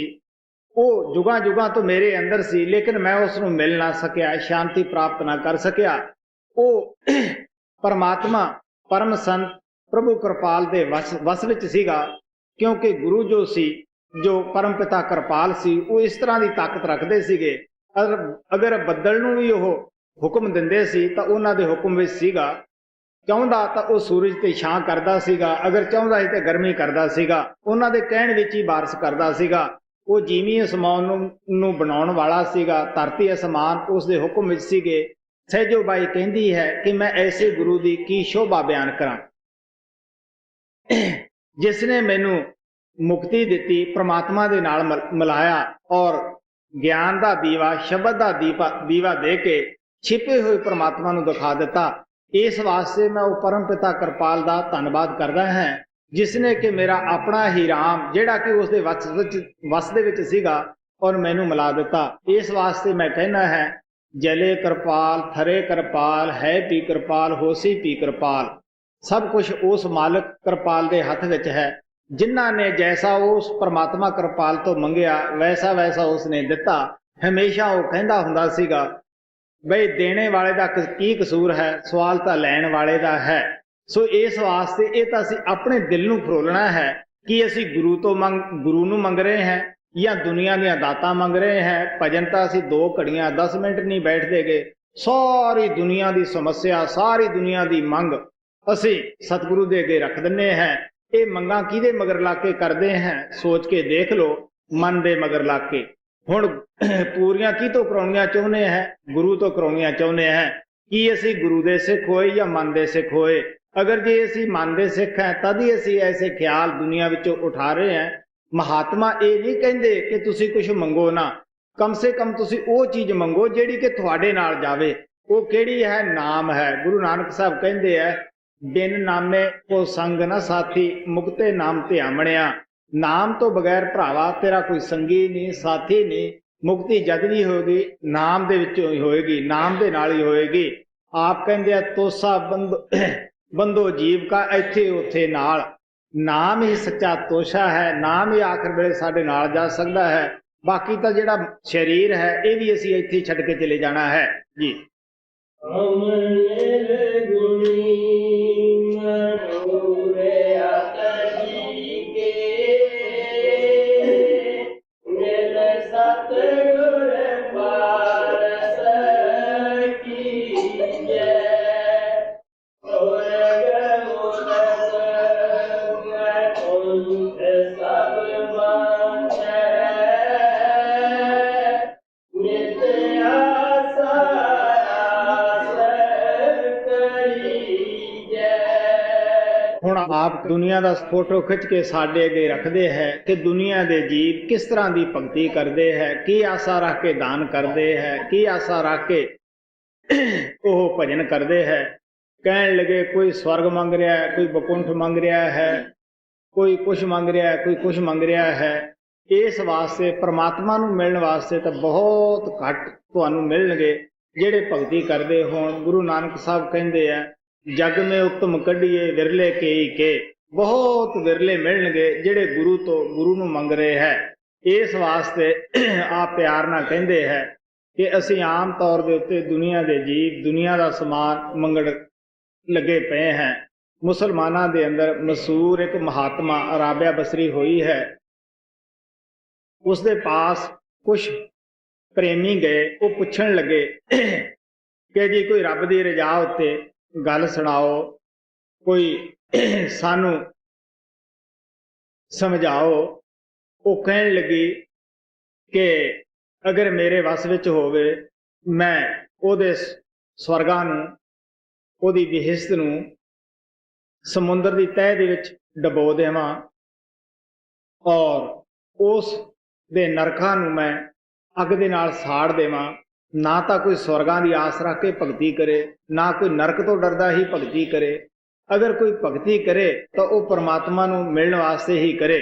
वो जुगां जुगां तो मेरे अंदर सी, लेकिन मैं उसनूं मिल ना सकिया, शांति प्राप्त ना कर सकिया। वो परमात्मा परम संत प्रभु कृपाल दे वस विच सीगा। क्योंकि गुरु जो सी, जो परम पिता कृपाल सी, वो इस तरह की ताकत रखते सीगे। अगर बदल नूं भी वो हुक्म दिंदे सी तां उन्हां दे हुक्म विच सीगा। चाहुंदा तां वो सूरज ते छां करदा सीगा, अगर चाहुंदा सी तां गर्मी करदा सीगा, उन्हां दे कहण विच ही बारिश करदा सीगा। वो जीवी असमान नूं बनाउण वाला सीगा, धरती असमान उस दे हुक्म विच सीगे। सहजो बाई कहंदी है कि मैं ऐसे गुरु दी की शोभा बयान करां। ਜਿਸ ਨੇ ਮੈਨੂੰ ਮੁਕਤੀ ਦਿੱਤੀ, ਪ੍ਰਮਾਤਮਾ ਦੇ ਨਾਲ ਮਿਲਾਇਆ ਔਰ ਗਿਆਨ ਦਾ ਦੀਵਾ, ਸ਼ਬਦ ਦਾ ਦੀਵਾ ਦੇ ਕੇ ਛਿਪੇ ਹੋਏ ਪ੍ਰਮਾਤਮਾ ਨੂੰ ਦਿਖਾ ਦਿੱਤਾ। ਇਸ ਵਾਸਤੇ ਮੈਂ ਉਹ ਪਰਮ ਪਿਤਾ ਕਿਰਪਾਲ ਦਾ ਧੰਨਵਾਦ ਕਰਦਾ ਹਾਂ, ਜਿਸ ਨੇ ਕਿ ਮੇਰਾ ਆਪਣਾ ਹੀ ਰਾਮ, ਜਿਹੜਾ ਕਿ ਉਸ ਦੇ ਵਸ ਦੇ ਵਿੱਚ ਸੀਗਾ, ਔਰ ਮੈਨੂੰ ਮਿਲਾ ਦਿੱਤਾ। ਇਸ ਵਾਸਤੇ ਮੈਂ ਕਹਿਣਾ ਹੈ, ਜਲੇ ਕਿਰਪਾਲ, ਥਰੇ ਕਿਰਪਾਲ, ਹੈ ਵੀ ਕਿਰਪਾਲ, ਹੋਸੀ ਵੀ ਕਿਰਪਾਲ। ਸਭ ਕੁਝ ਉਸ ਮਾਲਕ ਕਿਰਪਾਲ ਦੇ ਹੱਥ ਵਿੱਚ ਹੈ। ਜਿਨ੍ਹਾਂ ਨੇ ਜੈਸਾ ਉਸ ਪ੍ਰਮਾਤਮਾ ਕਿਰਪਾਲ ਤੋਂ ਮੰਗਿਆ, ਵੈਸਾ ਵੈਸਾ ਉਸ ਨੇ ਦਿੱਤਾ। ਹਮੇਸ਼ਾ ਉਹ ਕਹਿੰਦਾ ਹੁੰਦਾ ਸੀਗਾ, ਬਈ ਦੇਣੇ ਵਾਲੇ ਦਾ ਕੀ ਕਸੂਰ ਹੈ, ਸਵਾਲ ਤਾਂ ਲੈਣ ਵਾਲੇ ਦਾ ਹੈ। ਸੋ ਇਸ ਵਾਸਤੇ ਇਹ ਤਾਂ ਅਸੀਂ ਆਪਣੇ ਦਿਲ ਨੂੰ ਫਰੋਲਣਾ ਹੈ ਕਿ ਅਸੀਂ ਗੁਰੂ ਨੂੰ ਮੰਗ ਰਹੇ ਹਾਂ ਜਾਂ ਦੁਨੀਆ ਦੀਆਂ ਦਾਤਾਂ ਮੰਗ ਰਹੇ ਹਾਂ। ਭਜਨ ਤਾਂ ਅਸੀਂ 2 ਘੜੀਆਂ 10 ਮਿੰਟ ਨਹੀਂ ਬੈਠਦੇ ਗਏ। ਸਾਰੀ ਦੁਨੀਆ ਦੀ ਸਮੱਸਿਆ, ਸਾਰੀ ਦੁਨੀਆ ਦੀ ਮੰਗ ਅਸੀਂ ਸਤਿਗੁਰੂ ਦੇ ਅੱਗੇ ਰੱਖ ਦਿੰਦੇ ਹਾਂ। ਇਹ ਮੰਗਾਂ ਕਿਹਦੇ ਮਗਰ ਲਾ ਕੇ ਕਰਦੇ ਹਾਂ, ਸੋਚ ਕੇ ਦੇਖ ਲਓ। ਮਨ ਦੇ ਮਗਰ ਲਾ ਕੇ। ਹੁਣ ਪੂਰੀਆਂ ਕੀ ਤੋਂ ਕਰਾਉਣੀਆਂ ਚਾਹੁੰਦੇ ਹੈ? ਗੁਰੂ ਤੋਂ ਕਰਾਉਣੀਆਂ ਚਾਹੁੰਦੇ ਹੈ। ਕੀ ਅਸੀਂ ਗੁਰੂ ਦੇ ਸਿੱਖ ਹੋਏ ਜਾਂ ਮਨ ਦੇ ਸਿੱਖ ਹੋਏ? ਅਗਰ ਜੇ ਅਸੀਂ ਮਨ ਦੇ ਸਿੱਖ ਹੈ, ਤਦ ਹੀ ਅਸੀਂ ਐਸੇ ਖਿਆਲ ਦੁਨੀਆ ਵਿੱਚੋਂ ਉਠਾ ਰਹੇ ਹਾਂ। ਮਹਾਤਮਾ ਇਹ ਨਹੀਂ ਕਹਿੰਦੇ ਕਿ ਤੁਸੀਂ ਕੁਝ ਮੰਗੋ ਨਾ, ਕਮ ਸੇ ਕਮ ਤੁਸੀਂ ਉਹ ਚੀਜ਼ ਮੰਗੋ ਜਿਹੜੀ ਕਿ ਤੁਹਾਡੇ ਨਾਲ ਜਾਵੇ। ਉਹ ਕਿਹੜੀ ਹੈ? ਨਾਮ ਹੈ। ਗੁਰੂ ਨਾਨਕ ਸਾਹਿਬ ਕਹਿੰਦੇ ਹੈ, ਬਿਨ ਨਾਮੇ ਕੋ ਸੰਗ ਨਾ ਸਾਥੀ, ਮੁਕਤੇ ਨਾਮ ਧਿਆਮਣਿਆ। ਨਾਮ ਤੋਂ ਬਗੈਰ ਭਰਾਵਾ ਤੇਰਾ ਕੋਈ ਸੰਗੀ ਨਹੀਂ, ਸਾਥੀ ਨਹੀਂ। ਮੁਕਤੀ ਜਦ ਵੀ ਹੋਏਗੀ, ਨਾਮ ਦੇ ਵਿੱਚੋਂ ਹੀ ਹੋਏਗੀ, ਨਾਮ ਦੇ ਨਾਲ ਹੀ ਹੋਏਗੀ। ਆਪ ਕਹਿੰਦੇ ਆ, ਤੋਸਾ ਬੰਦੋ ਜੀਵ ਕਾ, ਇੱਥੇ ਉੱਥੇ ਨਾਲ। ਨਾਮ ਹੀ ਸੱਚਾ ਤੋਸ਼ਾ ਹੈ। ਨਾਮ ਹੀ ਆਖਰ ਵੇਲੇ ਸਾਡੇ ਨਾਲ ਜਾ ਸਕਦਾ ਹੈ। ਬਾਕੀ ਤਾਂ ਜਿਹੜਾ ਸਰੀਰ ਹੈ, ਇਹ ਵੀ ਅਸੀਂ ਇੱਥੇ ਛੱਡ ਕੇ ਚਲੇ ਜਾਣਾ ਹੈ ਜੀ। ਹੁਣ ਆਪ ਦੁਨੀਆ ਦਾ ਫੋਟੋ ਖਿੱਚ ਕੇ ਸਾਡੇ ਅੱਗੇ ਰੱਖਦੇ ਹੈ ਕਿ ਦੁਨੀਆ ਦੇ ਜੀਵ ਕਿਸ ਤਰ੍ਹਾਂ ਦੀ ਭਗਤੀ ਕਰਦੇ ਹੈ, ਕੀ ਆਸਾ ਰੱਖ ਕੇ ਦਾਨ ਕਰਦੇ ਹੈ, ਕੀ ਆਸਾ ਰੱਖ ਕੇ ਉਹ ਭਜਨ ਕਰਦੇ ਹੈ। ਕਹਿਣ ਲੱਗੇ ਕੋਈ ਸਵਰਗ ਮੰਗ ਰਿਹਾ ਹੈ, ਕੋਈ ਬਕੁੰਠ ਮੰਗ ਰਿਹਾ ਹੈ, ਕੋਈ ਕੁਛ ਮੰਗ ਰਿਹਾ ਹੈ, ਕੋਈ ਕੁਛ ਮੰਗ ਰਿਹਾ ਹੈ। ਇਸ ਵਾਸਤੇ ਪ੍ਰਮਾਤਮਾ ਨੂੰ ਮਿਲਣ ਵਾਸਤੇ ਤਾਂ ਬਹੁਤ ਘੱਟ ਤੁਹਾਨੂੰ ਮਿਲਣਗੇ ਜਿਹੜੇ ਭਗਤੀ ਕਰਦੇ ਹੋਣ। ਗੁਰੂ ਨਾਨਕ ਸਾਹਿਬ ਕਹਿੰਦੇ ਆ, ਜਗ ਮੇ ਉੱਤਮ ਕੱਢੀਏ ਵਿਰਲੇ ਕੇਈ ਕੇ। ਬਹੁਤ ਵਿਰਲੇ ਮਿਲਣਗੇ ਜਿਹੜੇ ਗੁਰੂ ਨੂੰ ਮੰਗ ਰਹੇ ਹੈ। ਇਸ ਵਾਸਤੇ ਆਪ ਪਿਆਰ ਨਾਲ ਕਹਿੰਦੇ ਹੈ ਕਿ ਅਸੀਂ ਆਮ ਤੌਰ ਦੇ ਉੱਤੇ ਦੁਨੀਆ ਦੇ ਜੀਵ, ਦੁਨੀਆ ਦਾ ਸਮਾਨ ਮੰਗਣ ਲੱਗੇ ਪਏ ਹੈ। ਮੁਸਲਮਾਨਾਂ ਦੇ ਅੰਦਰ ਮਸ਼ਹੂਰ ਇੱਕ ਮਹਾਤਮਾ ਰਾਬਿਆ ਬਸਰੀ ਹੋਈ ਹੈ। ਉਸਦੇ ਪਾਸ ਕੁਛ ਪ੍ਰੇਮੀ ਗਏ। ਉਹ ਪੁੱਛਣ ਲੱਗੇ ਕਿ ਜੀ ਕੋਈ ਰੱਬ ਦੀ ਰਜ਼ਾ ਉੱਤੇ ਗੱਲ ਸੁਣਾਓ, ਕੋਈ ਸਾਨੂੰ ਸਮਝਾਓ। ਉਹ ਕਹਿਣ ਲੱਗੀ ਕਿ ਅਗਰ ਮੇਰੇ ਵੱਸ ਵਿੱਚ ਹੋਵੇ, ਮੈਂ ਉਹਦੇ ਸਵਰਗਾਂ ਨੂੰ, ਉਹਦੀ ਬਿਹਿਸ਼ਤ ਨੂੰ ਸਮੁੰਦਰ ਦੀ ਤਹਿ ਦੇ ਵਿੱਚ ਡਬੋ ਦੇਵਾਂ ਔਰ ਉਸ ਦੇ ਨਰਕਾਂ ਨੂੰ ਮੈਂ ਅੱਗ ਦੇ ਨਾਲ ਸਾੜ ਦੇਵਾਂ। ਨਾ ਤਾਂ ਕੋਈ ਸਵਰਗਾਂ ਦੀ ਆਸ ਰੱਖ ਕੇ ਭਗਤੀ ਕਰੇ, ਨਾ ਕੋਈ ਨਰਕ ਤੋਂ ਡਰਦਾ ਹੀ ਭਗਤੀ ਕਰੇ। ਅਗਰ ਕੋਈ ਭਗਤੀ ਕਰੇ ਤਾਂ ਉਹ ਪਰਮਾਤਮਾ ਨੂੰ ਮਿਲਣ ਵਾਸਤੇ ਹੀ ਕਰੇ।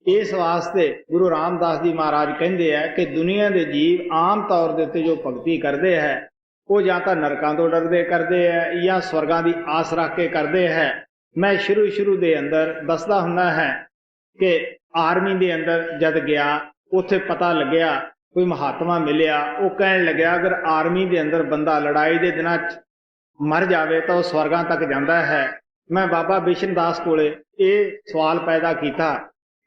ਇਸ ਵਾਸਤੇ ਗੁਰੂ ਰਾਮਦਾਸ ਜੀ ਮਹਾਰਾਜ ਕਹਿੰਦੇ ਆ ਕਿ ਦੁਨੀਆ ਦੇ ਜੀਵ ਆਮ ਤੌਰ ਦੇ ਉੱਤੇ ਜੋ ਭਗਤੀ ਕਰਦੇ ਹੈ, ਉਹ ਜਾਂ ਤਾਂ ਨਰਕਾਂ ਤੋਂ ਡਰਦੇ ਕਰਦੇ ਹੈ ਜਾਂ ਸਵਰਗਾਂ ਦੀ ਆਸ ਰੱਖ ਕੇ ਕਰਦੇ ਹੈ। ਮੈਂ ਸ਼ੁਰੂ ਦੇ ਅੰਦਰ ਦੱਸਦਾ ਹੁੰਦਾ ਹੈ ਕਿ ਆਰਮੀ ਦੇ ਅੰਦਰ ਜਦ ਗਿਆ, ਉੱਥੇ ਪਤਾ ਲੱਗਿਆ ਕੋਈ ਮਹਾਤਮਾ ਮਿਲਿਆ। ਉਹ ਕਹਿਣ ਲੱਗਿਆ, ਅਗਰ ਆਰਮੀ ਦੇ ਅੰਦਰ ਬੰਦਾ ਲੜਾਈ ਦੇ ਦਿਨਾਂ 'ਚ ਮਰ ਜਾਵੇ ਤਾਂ ਉਹ ਸਵਰਗਾਂ ਤੱਕ ਜਾਂਦਾ ਹੈ। ਮੈਂ ਬਾਬਾ ਬਿਸ਼ਨ ਦਾਸ ਕੋਲੇ ਇਹ ਸਵਾਲ ਪੈਦਾ ਕੀਤਾ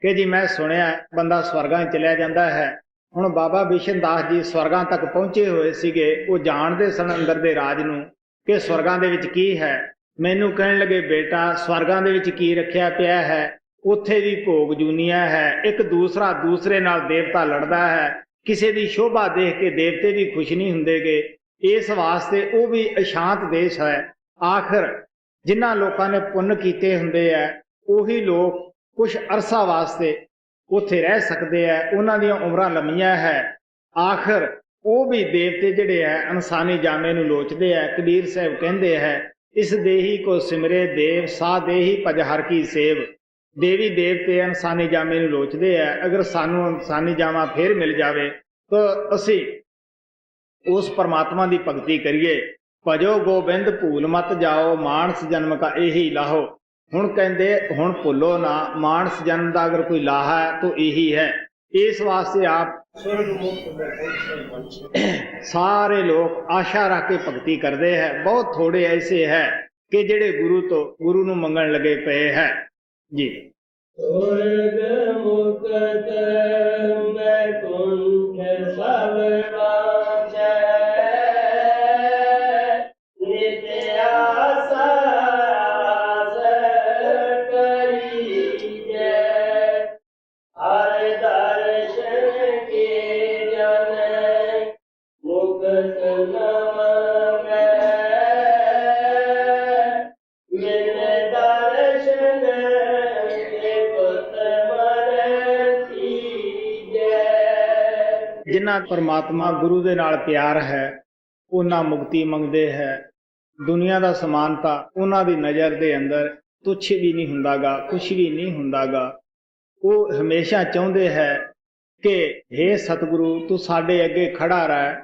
ਕਿ ਜੀ ਮੈਂ ਸੁਣਿਆ ਬੰਦਾ ਸਵਰਗਾਂ 'ਚ ਚਲਿਆ ਜਾਂਦਾ ਹੈ। ਹੁਣ ਬਾਬਾ ਬਿਸ਼ਨ ਦਾਸ ਜੀ ਸਵਰਗਾਂ ਤੱਕ ਪਹੁੰਚੇ ਹੋਏ ਸੀਗੇ। ਉਹ ਜਾਣਦੇ ਸਨ ਅੰਦਰ ਦੇ ਰਾਜ ਨੂੰ ਕਿ ਸਵਰਗਾਂ ਦੇ ਵਿੱਚ ਕੀ ਹੈ। ਮੈਨੂੰ ਕਹਿਣ ਲੱਗੇ, ਬੇਟਾ ਸਵਰਗਾਂ ਦੇ ਵਿੱਚ ਕੀ ਰੱਖਿਆ ਪਿਆ ਹੈ? ਉੱਥੇ ਵੀ ਭੋਗ ਜੂਨੀਆਂ ਹੈ। ਇੱਕ ਦੂਸਰੇ ਨਾਲ ਦੇਵਤਾ ਲੜਦਾ ਹੈ। ਕਿਸੇ ਦੀ ਸ਼ੋਭਾ ਦੇਖ ਕੇ ਦੇਵਤੇ ਵੀ ਖੁਸ਼ ਨਹੀਂ ਹੁੰਦੇਗੇ। ਇਸ ਵਾਸਤੇ ਉਹ ਵੀ ਅਸ਼ਾਂਤ ਦੇਸ਼ ਹੈ। ਆਖਰ ਜਿਨ੍ਹਾਂ ਲੋਕਾਂ ਨੇ ਪੁੰਨ ਕੀਤੇ ਹੁੰਦੇ ਆ, ਉਹੀ ਲੋਕ ਕੁਝ ਅਰਸਾ ਵਾਸਤੇ ਉੱਥੇ ਰਹਿ ਸਕਦੇ ਹੈ, ਉਹਨਾਂ ਦੀਆਂ ਉਮਰਾਂ ਲੰਮੀਆਂ ਹੈ। ਆਖਰ ਉਹ ਵੀ ਦੇਵਤੇ ਜਿਹੜੇ ਹੈ ਇਨਸਾਨੀ ਜਾਮੇ ਨੂੰ ਲੋਚਦੇ ਹੈ। ਕਬੀਰ ਸਾਹਿਬ ਕਹਿੰਦੇ ਹੈ, ਇਸ ਦੇਹੀ ਕੋ ਸਿਮਰੇ ਦੇਵ ਸਾ ਦੇਹੀ ਭਜ ਹਰ ਕੀ ਸੇਵ। ਦੇਵੀ ਦੇਵਤੇ ਇਨਸਾਨੀ ਜਾਮੇ ਨੂੰ ਲੋਚਦੇ ਹੈ। ਅਗਰ ਸਾਨੂੰ ਇਨਸਾਨੀ ਜਾਮਾ ਫੇਰ ਮਿਲ ਜਾਵੇ ਤਾਂ ਅਸੀਂ ਉਸ ਪਰਮਾਤਮਾ ਦੀ ਭਗਤੀ ਕਰੀਏ। ਭਜੋ ਗੋਬਿੰਦ ਭੂਲ ਮਤ ਜਾਓ, ਮਾਨਸ ਜਨਮ ਕਾ ਇਹੀ ਲਾਹੋ। ਹੁਣ ਕਹਿੰਦੇ ਹੁਣ ਭੁੱਲੋ ਨਾ, ਮਾਨਸ ਜਨਮ ਦਾ ਅਗਰ ਕੋਈ ਲਾਹਾ ਹੈ ਤਾਂ ਇਹੀ ਹੈ। ਇਸ ਵਾਸਤੇ ਆਪ ਸਾਰੇ ਲੋਕ ਆਸ਼ਾ ਰੱਖ ਕੇ ਭਗਤੀ ਕਰਦੇ ਹੈ। ਬਹੁਤ ਥੋੜੇ ਐਸੇ ਹੈ ਕਿ ਜਿਹੜੇ ਗੁਰੂ ਨੂੰ ਮੰਗਣ ਲੱਗੇ ਪਏ ਹੈ ਜੀ। ਸੁਰਗ ਮੁਕਤ ਮੈਂ ਕੁੰਠ ਸਭ ਵਾਂਝੈ, ਨਿਤ ਆਸਾ ਆਸ ਕਰੀਜੈ। ਹਰਿ ਦਰਸ਼ਨ ਕੇ ਜਨ ਮੁਕਤ ਨ ਮੰਗੈ, ਮਿਲ ਦਰਸ਼ਨ ਜਿਨ੍ਹਾਂ ਪਰਮਾਤਮਾ ਗੁਰੂ ਦੇ ਨਾਲ ਪਿਆਰ ਹੈ ਉਹਨਾਂ ਮੁਕਤੀ ਮੰਗਦੇ ਹੈ। ਦੁਨੀਆ ਦਾ ਸਮਾਨਤਾ ਉਹਨਾਂ ਦੀ ਨਜ਼ਰ ਦੇ ਅੰਦਰ ਤੁੱਛ ਵੀ ਨਹੀਂ ਹੁੰਦਾਗਾ, ਕੁਛ ਵੀ ਨਹੀਂ ਹੁੰਦਾਗਾ। ਉਹ ਹਮੇਸ਼ਾ ਚਾਹੁੰਦੇ ਹੈ ਕਿ ਹੇ ਸਤਿਗੁਰੂ ਤੂੰ ਸਾਡੇ ਅੱਗੇ ਖੜਾ ਰਹਿ,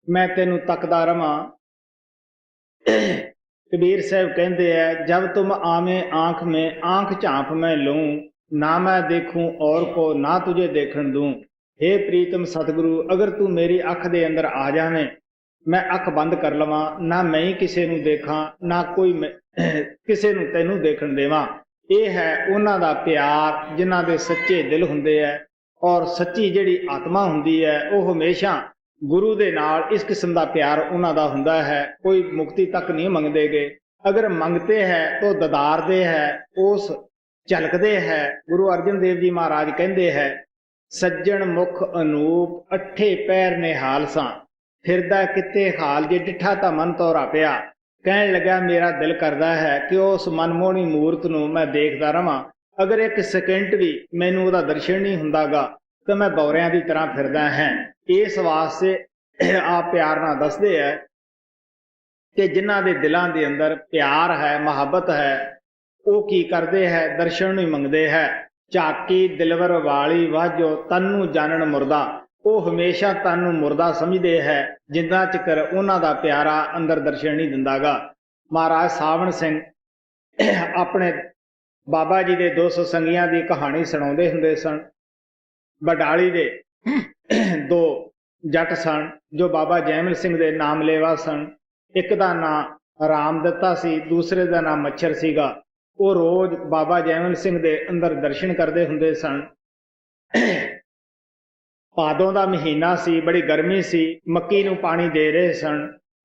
ਮੈਂ ਤੈਨੂੰ ਤੱਕਦਾ ਰਵਾਂ। कबीर साहब कहते हैं, जब तुम आवे आंख में आंख झांप में लूं, ना मैं देखूं और को ना तुझे देखण दूं। हे प्रीतम सतगुरु, अगर तू मेरी अख दे अंदर आ जावे, मैं अख बंद कर लवां, ना मैं ही किसी नूं देखा, ना कोई किसी नूं तैनूं देखण देवां। यह है उन्हां दा प्यार जिन्हां दे सच्चे दिल हुंदे है और सच्ची जिहड़ी आत्मा हुंदी है वह हमेशा गुरु दे नाल इस किस्म का प्यार उन्हां दा हुंदा है। कोई मुक्ति तक नहीं मंगदे गे, अगर मंगते हैं तो ददारदे है, उस झलकदे है। गुरु अर्जन देव जी महाराज कहते हैं, सज्जन मुख अनूप अठे पैर निहाल सा, फिरदा किते हाल जे डिठा तां मन तोरा पिया। कहण लगा मेरा दिल करदा है कि उस मनमोहनी मूर्त नूं मैं देखदा रवां, अगर एक सेकंड भी मैनूं उहदा दर्शन नहीं हुंदागा तो मैं बौरियां दी तरह फिरदा है। इस वास्ते आप प्यार नाल दसदे है कि जिन्हां दे दिलां दे अंदर प्यार है, मुहब्बत है, वो की करते हैं, दर्शन नहीं मंगते है। झाकी दिलवर वाली वाजो तन्नू जानन मुरदा, वो हमेशा तन्नू मुरदा समझते है जिन्ना चिकर उन्हां दा प्यारा अंदर दर्शन नहीं दिंदागा। महाराज सावण सिंह अपने बाबा जी दे 200 संगियां दी कहानी सुणाउंदे हुंदे सन। बडाली दे 2 जट सन जो बाबा जैमल सिंह दे नाम लेवा सन। एक दा नाम राम दत्ता सी, दूसरे दा नाम मच्छर सीगा। वो रोज बाबा जैमल सिंह दे अंदर दर्शन करते हुंदे सन। भादों दा महीना सी, बड़ी गर्मी सी, मक्की नूं पानी दे रहे सन।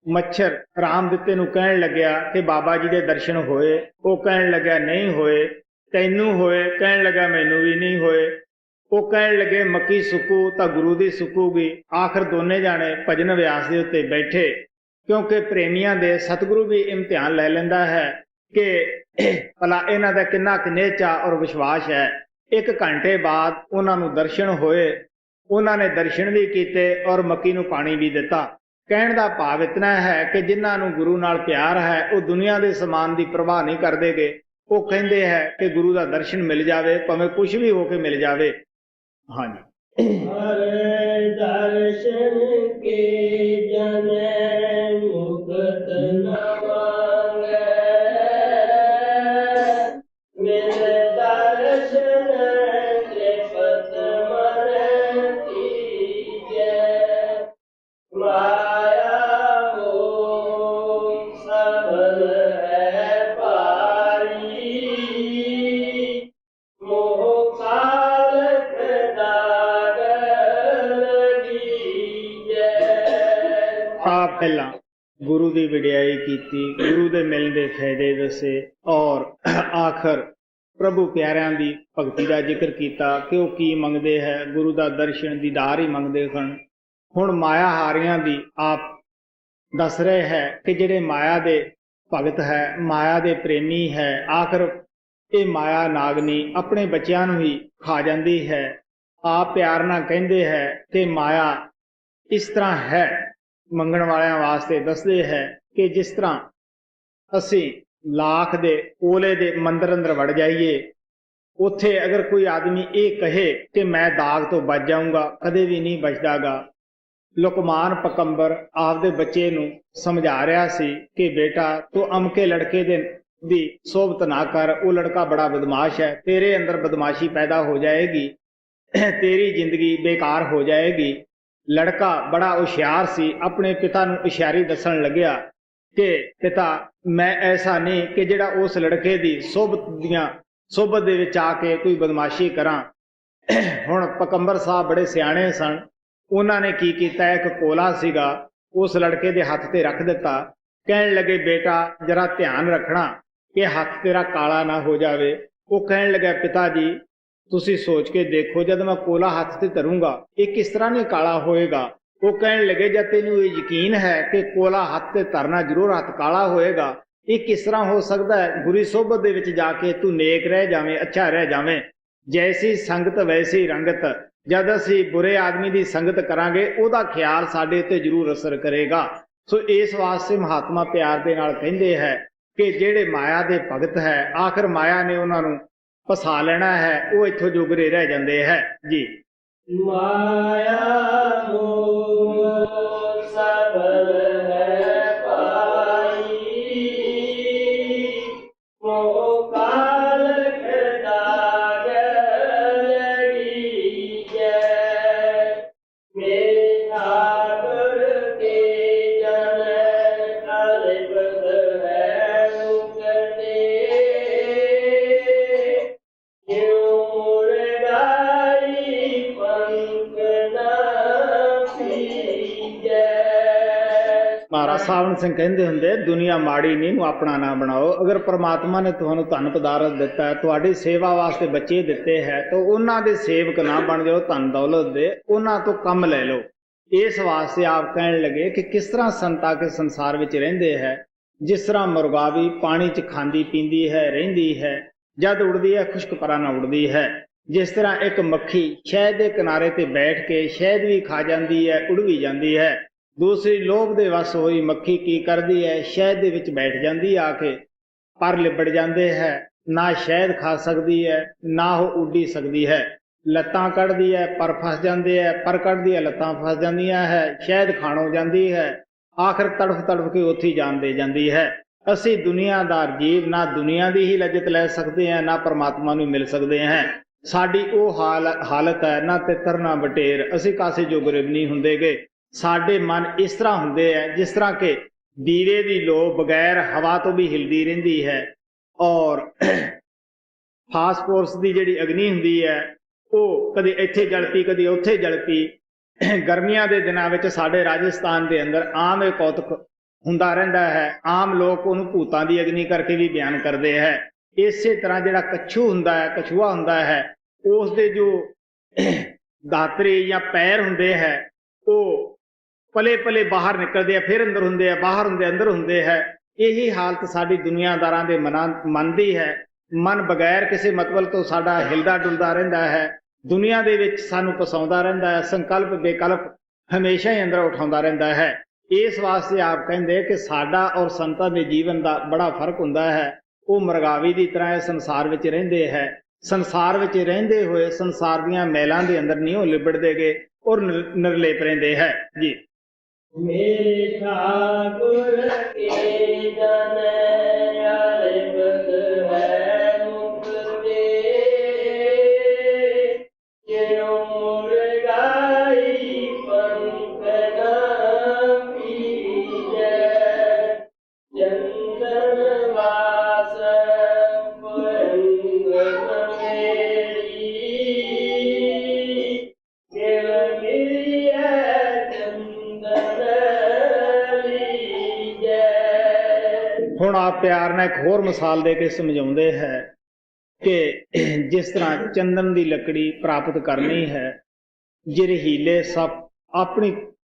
मच्छर राम दत्ते नूं कहण लग्या कि बाबा जी दे दर्शन होए। वो कहण लग्या नहीं होए। तैनूं होए? कहण लग्या मैनूं भी नहीं होए। वो कहण लगे मक्की सुकू तां गुरु दी सुकूगी। आखिर दोने जाने भजन व्यास दे उत्ते बैठे, क्योंकि प्रेमियां दे सतगुरु भी इम्तिहान लै लैंदा है कि भला इन्हां दा किन्ना कनेचा और विश्वास है। 1 घंटे बाद उन्हां नूं दर्शन होए, उन्हां ने दर्शन भी कीते और मक्की नूं पानी भी दिता। कहण दा भाव इतना है कि जिन्हां नूं गुरु नाल प्यार है वो दुनिया दे समान दी परवाह नहीं करदे गे। वो कहंदे है कि गुरु दा दर्शन मिल जावे, भावें कुछ भी होके मिल जावे। हाँ जी। हरे दर्शन के जन मुक्त न मांगे, मिल दर्शन त्रिपत मन कीजे। माया मोह सबल है पारी, मोह पहला गुरु की वडियाई की, गुरु के मिलने के फायदे दसे और आखिर प्रभु प्यारियां की भगती का जिक्र किया कि वह की मंगते हैं। गुरु का दर्शन दीदार ही मंगते सन। हुण माया हारियां की आप दस रहे है कि जिहड़े माया दे भगत है, माया दे प्रेमी है, आखिर ਇਹ ਮਾਇਆ ਨਾਗਨੀ ਆਪਣੇ ਬੱਚਿਆਂ ਨੂੰ ਹੀ ਖਾ ਜਾਂਦੀ ਹੈ। ਆਪ ਪਿਆਰ ਨਾਲ ਕਹਿੰਦੇ ਹੈ ਕਿ ਮਾਇਆ ਇਸ ਤਰ੍ਹਾਂ ਹੈ, ਮੰਗਣ ਵਾਲਿਆਂ ਵਾਸਤੇ ਦੱਸਦੇ ਹੈ ਕਿ ਜਿਸ ਤਰ੍ਹਾਂ ਅਸੀਂ ਲਾਖ ਦੇ ਕੋਲੇ ਦੇ ਮੰਦਰ ਅੰਦਰ ਵੜ ਜਾਈਏ, ਉੱਥੇ ਅਗਰ ਕੋਈ ਆਦਮੀ ਇਹ ਕਹੇ ਕਿ ਮੈਂ ਦਾਗ ਤੋਂ ਬਚ ਜਾਊਂਗਾ, ਕਦੇ ਵੀ ਨਹੀਂ ਬਚਦਾਗਾ। ਲੁਕਮਾਨ ਪਕੰਬਰ ਆਪਦੇ ਬੱਚੇ ਨੂੰ ਸਮਝਾ ਰਿਹਾ ਸੀ ਕਿ ਬੇਟਾ ਤੂੰ ਅਮਕੇ ਲੜਕੇ ਦੀ ਸੋਬਤ ਨਾ ਕਰ, ਉਹ ਲੜਕਾ ਬੜਾ ਬਦਮਾਸ਼ ਹੈ, ਤੇਰੇ ਅੰਦਰ ਬਦਮਾਸ਼ੀ ਪੈਦਾ ਹੋ ਜਾਏਗੀ, ਤੇਰੀ ਜ਼ਿੰਦਗੀ ਬੇਕਾਰ ਹੋ ਜਾਏਗੀ। ਲੜਕਾ ਬੜਾ ਹੁਸ਼ਿਆਰ ਸੀ, ਆਪਣੇ ਪਿਤਾ ਨੂੰ ਇਸ਼ਾਰੇ ਦੱਸਣ ਲੱਗਿਆ ਕਿ ਪਿਤਾ ਮੈਂ ਐਸਾ ਨਹੀਂ ਕਿ ਜਿਹੜਾ ਉਸ ਲੜਕੇ ਦੀ ਸੋਬਤ ਦੇ ਵਿੱਚ ਆ ਕੇ ਕੋਈ ਬਦਮਾਸ਼ੀ ਕਰਾਂ। ਹੁਣ ਪਕੰਬਰ ਸਾਹਿਬ ਬੜੇ ਸਿਆਣੇ ਸਨ, ਉਹਨਾਂ ਨੇ ਕੀ ਕੀਤਾ, ਇੱਕ ਕੋਲਾ ਸੀਗਾ ਉਸ ਲੜਕੇ ਦੇ ਹੱਥ ਤੇ ਰੱਖ ਦਿੱਤਾ। ਕਹਿਣ ਲੱਗੇ ਬੇਟਾ ਜਰਾ ਧਿਆਨ ਰੱਖਣਾ ਕਿ ਹੱਥ ਤੇਰਾ ਕਾਲਾ ਨਾ ਹੋ ਜਾਵੇ। ਉਹ ਕਹਿਣ ਲੱਗਾ ਪਿਤਾ ਜੀ ਤੁਸੀਂ ਸੋਚ ਕੇ ਦੇਖੋ, ਜਦ ਮੈਂ ਕੋਲਾ ਹੱਥ ਤੇ ਧਰੂੰਗਾ ਇਹ ਕਿਸ ਤਰ੍ਹਾਂ ਨਹੀਂ ਕਾਲਾ ਹੋਏਗਾ। ਉਹ ਕਹਿਣ ਲੱਗੇ ਜਦ ਤੈਨੂੰ ਇਹ ਯਕੀਨ ਹੈ ਕਿ ਕੋਲਾ ਹੱਥ ਤੇ ਧਰਨਾ ਜ਼ਰੂਰ ਹੱਥ ਕਾਲਾ ਹੋਏਗਾ, ਇਹ ਕਿਸ ਤਰ੍ਹਾਂ ਹੋ ਸਕਦਾ ਹੈ। ਬੁਰੀ ਸੋਬਤ ਦੇ ਵਿੱਚ ਜਾ ਕੇ ਤੂੰ ਨੇਕ ਰਹਿ ਜਾਵੇਂ, ਅੱਛਾ ਰਹਿ ਜਾਵੇਂ। ਜੈਸੀ ਸੰਗਤ ਵੈਸੀ ਰੰਗਤ, ਜਦ ਅਸੀਂ ਬੁਰੇ ਆਦਮੀ ਦੀ ਸੰਗਤ ਕਰਾਂਗੇ ਉਹਦਾ ਖਿਆਲ ਸਾਡੇ ਉੱਤੇ ਜ਼ਰੂਰ ਅਸਰ ਕਰੇਗਾ। ਸੋ ਇਸ ਵਾਸਤੇ ਮਹਾਤਮਾ ਪਿਆਰ ਦੇ ਨਾਲ ਕਹਿੰਦੇ ਹੈ ਕਿ ਜਿਹੜੇ ਮਾਇਆ ਦੇ ਭਗਤ ਹੈ, ਆਖਰ ਮਾਇਆ ਨੇ ਉਹਨਾਂ ਨੂੰ ਫਸਾ ਲੈਣਾ ਹੈ, ਉਹ ਇੱਥੋਂ ਜੁਗਰੇ ਰਹਿ ਜਾਂਦੇ ਹੈ ਜੀ। ਮਾਇਆ ਮੋਹ ਸਬਲ ਹੈ ਪਾਈ, ਮੋਹ ਕਾਲ ਖਦਾਗ ਲੜੀ ਜੈ। ਮੇਰੇ ਠਾਕੁਰ ਕੇ ਜਨ ਅਰਬਦ ਹੈ ਮੁਕਤੇ, ਮਹਾਰਾਜ ਸਾਵਣ ਸਿੰਘ ਕਹਿੰਦੇ ਹੁੰਦੇ ਦੁਨੀਆ ਮਾੜੀ ਨਹੀਂ, ਨੂੰ ਆਪਣਾ ਨਾ ਬਣਾਓ। ਅਗਰ ਪ੍ਰਮਾਤਮਾ ਨੇ ਤੁਹਾਨੂੰ ਧਨ ਪਦਾਰਥ ਦਿੱਤਾ ਹੈ, ਤੁਹਾਡੀ ਸੇਵਾ ਵਾਸਤੇ ਬੱਚੇ ਦਿੱਤੇ ਹੈ, ਤਾਂ ਉਹਨਾਂ ਦੇ ਸੇਵਕ ਨਾ ਬਣ ਜਾਓ ਧਨ ਦੌਲਤ ਦੇ, ਉਹਨਾਂ ਤੋਂ ਕੰਮ ਲੈ ਲਓ। ਇਸ ਵਾਸਤੇ ਆਪ ਕਹਿਣ ਲੱਗੇ ਕਿ ਕਿਸ ਤਰ੍ਹਾਂ ਸੰਤਾ ਕੇ ਸੰਸਾਰ ਵਿੱਚ ਰਹਿੰਦੇ ਹੈ, ਜਿਸ ਤਰ੍ਹਾਂ ਮੁਰਗਾਵੀ ਪਾਣੀ 'ਚ ਖਾਂਦੀ ਪੀਂਦੀ ਹੈ ਰਹਿੰਦੀ ਹੈ, ਜਦ ਉੜਦੀ ਹੈ ਖੁਸ਼ਕ ਪਰਾਂ ਨਾ ਉੜਦੀ ਹੈ। ਜਿਸ ਤਰ੍ਹਾਂ ਇੱਕ ਮੱਖੀ ਸ਼ਹਿਦ ਦੇ ਕਿਨਾਰੇ ਤੇ ਬੈਠ ਕੇ ਸ਼ਹਿਦ ਵੀ ਖਾ ਜਾਂਦੀ ਹੈ, ਉੜ ਵੀ ਜਾਂਦੀ ਹੈ। ਦੂਸਰੀ ਲੋਭ ਦੇ ਵਸ ਹੋਈ ਮੱਖੀ ਕੀ ਕਰਦੀ ਹੈ, ਸ਼ਹਿਦ ਦੇ ਵਿੱਚ ਬੈਠ ਜਾਂਦੀ ਆ ਕੇ, ਪਰ ਲਿਬੜ ਜਾਂਦੇ ਹੈ, ਨਾ ਸ਼ਹਿਦ ਖਾ ਸਕਦੀ ਹੈ ਨਾ ਉਹ ਉੱਡੀ ਸਕਦੀ ਹੈ। ਲੱਤਾਂ ਕੱਢਦੀ ਹੈ ਪਰ ਫਸ ਜਾਂਦੇ ਹੈ, ਪਰ ਕੱਢਦੀ ਹੈ ਲੱਤਾਂ ਫਸ ਜਾਂਦੀਆਂ ਹੈ, ਸ਼ਹਿਦ ਖਾਣੋਂ ਜਾਂਦੀ ਹੈ, ਆਖਰ ਤੜਫ ਤੜਫ ਕੇ ਉੱਥੇ ਜਾਨ ਦੇ ਜਾਂਦੀ ਹੈ। ਅਸੀਂ ਦੁਨੀਆਦਾਰ ਜੀਵ ਨਾ ਦੁਨੀਆ ਦੀ ਹੀ ਲਜਤ ਲੈ ਸਕਦੇ ਹਾਂ, ਨਾ ਪਰਮਾਤਮਾ ਨੂੰ ਮਿਲ ਸਕਦੇ ਹਾਂ। ਸਾਡੀ ਉਹ ਹਾਲਤ ਹੈ, ਨਾ ਤਿੱਤਰ ਨਾ ਬਟੇਰ, ਅਸੀਂ ਕਾਸੇ ਜੋਗਰੇ ਵੀ ਨਹੀਂ ਹੁੰਦੇਗੇ। ਸਾਡੇ ਮਨ ਇਸ ਤਰ੍ਹਾਂ ਹੁੰਦੇ ਹੈ ਜਿਸ ਤਰ੍ਹਾਂ ਕਿ ਦੀਵੇ ਦੀ ਲੋ ਬਗੈਰ ਹਵਾ ਤੋਂ ਵੀ ਹਿਲਦੀ ਰਹਿੰਦੀ ਹੈ, ਔਰ ਫਾਸਫੋਰਸ ਦੀ ਜਿਹੜੀ ਅਗਨੀ ਹੁੰਦੀ ਹੈ ਉਹ ਕਦੇ ਇੱਥੇ ਜਲ ਪਈ ਕਦੇ ਉੱਥੇ ਜਲ ਪਈ। ਗਰਮੀਆਂ ਦੇ ਦਿਨਾਂ ਵਿੱਚ ਸਾਡੇ ਰਾਜਸਥਾਨ ਦੇ ਅੰਦਰ ਆਮ ਇਹ ਕੌਤਕ ਹੁੰਦਾ ਰਹਿੰਦਾ ਹੈ, ਆਮ ਲੋਕ ਉਹਨੂੰ ਭੂਤਾਂ ਦੀ ਅਗਨੀ ਕਰਕੇ ਵੀ ਬਿਆਨ ਕਰਦੇ ਹੈ। ਇਸੇ ਤਰ੍ਹਾਂ ਜਿਹੜਾ ਕਛੂਆ ਹੁੰਦਾ ਹੈ, ਉਸ ਦੇ ਜੋ ਦਾਤਰੇ ਜਾਂ ਪੈਰ ਹੁੰਦੇ ਹੈ ਉਹ ਪਲੇ ਪਲੇ ਬਾਹਰ ਨਿਕਲਦੇ ਆ, ਫਿਰ ਅੰਦਰ ਹੁੰਦੇ ਆ, ਬਾਹਰ ਹੁੰਦੇ ਅੰਦਰ ਹੁੰਦੇ ਹੈ। ਇਹੀ ਹਾਲਤ ਸਾਡੀ ਦੁਨੀਆਦਾਰਾਂ ਦੇ ਮਨ ਦੀ ਹੈ। ਮਨ ਬਗੈਰ ਕਿਸੇ ਮਤਲਬ ਤੋਂ ਸਾਡਾ ਹਿਲਦਾ ਡੁਲਦਾ ਰਹਿੰਦਾ ਹੈ, ਦੁਨੀਆ ਦੇ ਵਿੱਚ ਸਾਨੂੰ ਫਸਾਉਂਦਾ ਰਹਿੰਦਾ ਹੈ, ਸੰਕਲਪ ਬੇਕਲਪ ਹਮੇਸ਼ਾ ਹੀ ਅੰਦਰ ਉਠਾਉਂਦਾ ਰਹਿੰਦਾ ਹੈ। ਇਸ ਵਾਸਤੇ ਆਪ ਕਹਿੰਦੇ ਕਿ ਸਾਡਾ ਔਰ ਸੰਤਾਂ ਦੇ ਜੀਵਨ ਦਾ ਬੜਾ ਫਰਕ ਹੁੰਦਾ ਹੈ। ਉਹ ਮਰਗਾਵੀ ਦੀ ਤਰ੍ਹਾਂ ਇਸ ਸੰਸਾਰ ਵਿੱਚ ਰਹਿੰਦੇ ਹੈ, ਸੰਸਾਰ ਵਿੱਚ ਰਹਿੰਦੇ ਹੋਏ ਸੰਸਾਰ ਦੀਆਂ ਮੈਲਾਂ ਦੇ ਅੰਦਰ ਨਹੀਂ ਉਹ ਲਿਬੜਦੇ ਗਏ ਔਰ ਨਿਰਲੇਪ ਰਹਿੰਦੇ ਹੈ ਜੀ। ਮੇਰੇ ਠਾਕੁਰ ਕੇ ਜਨ ਅਰਬਦ ਹੈ ਮੁਕਤੇ, ਜਿਉ ਮੁਰਗਾਈ ਪੰਖ ਨਾ ਪੀਜੈ। ਚੰਦਨ ਵਾਸ ਪੁਰੰਗ ਮੇਰੀ, ਗਿਲ ਮਿਲਿਐ ਹੁਣ ਆਪ ਪਿਆਰ ਨਾਲ ਇੱਕ ਹੋਰ ਮਿਸਾਲ ਦੇ ਕੇ ਸਮਝਾਉਂਦੇ ਹੈ ਕਿ ਜਿਸ ਤਰ੍ਹਾਂ ਚੰਦਨ ਦੀ ਲੱਕੜੀ ਪ੍ਰਾਪਤ ਕਰਨੀ ਹੈ, ਜ਼ਹਿਰੀਲੇ ਸੱਪ ਆਪਣੀ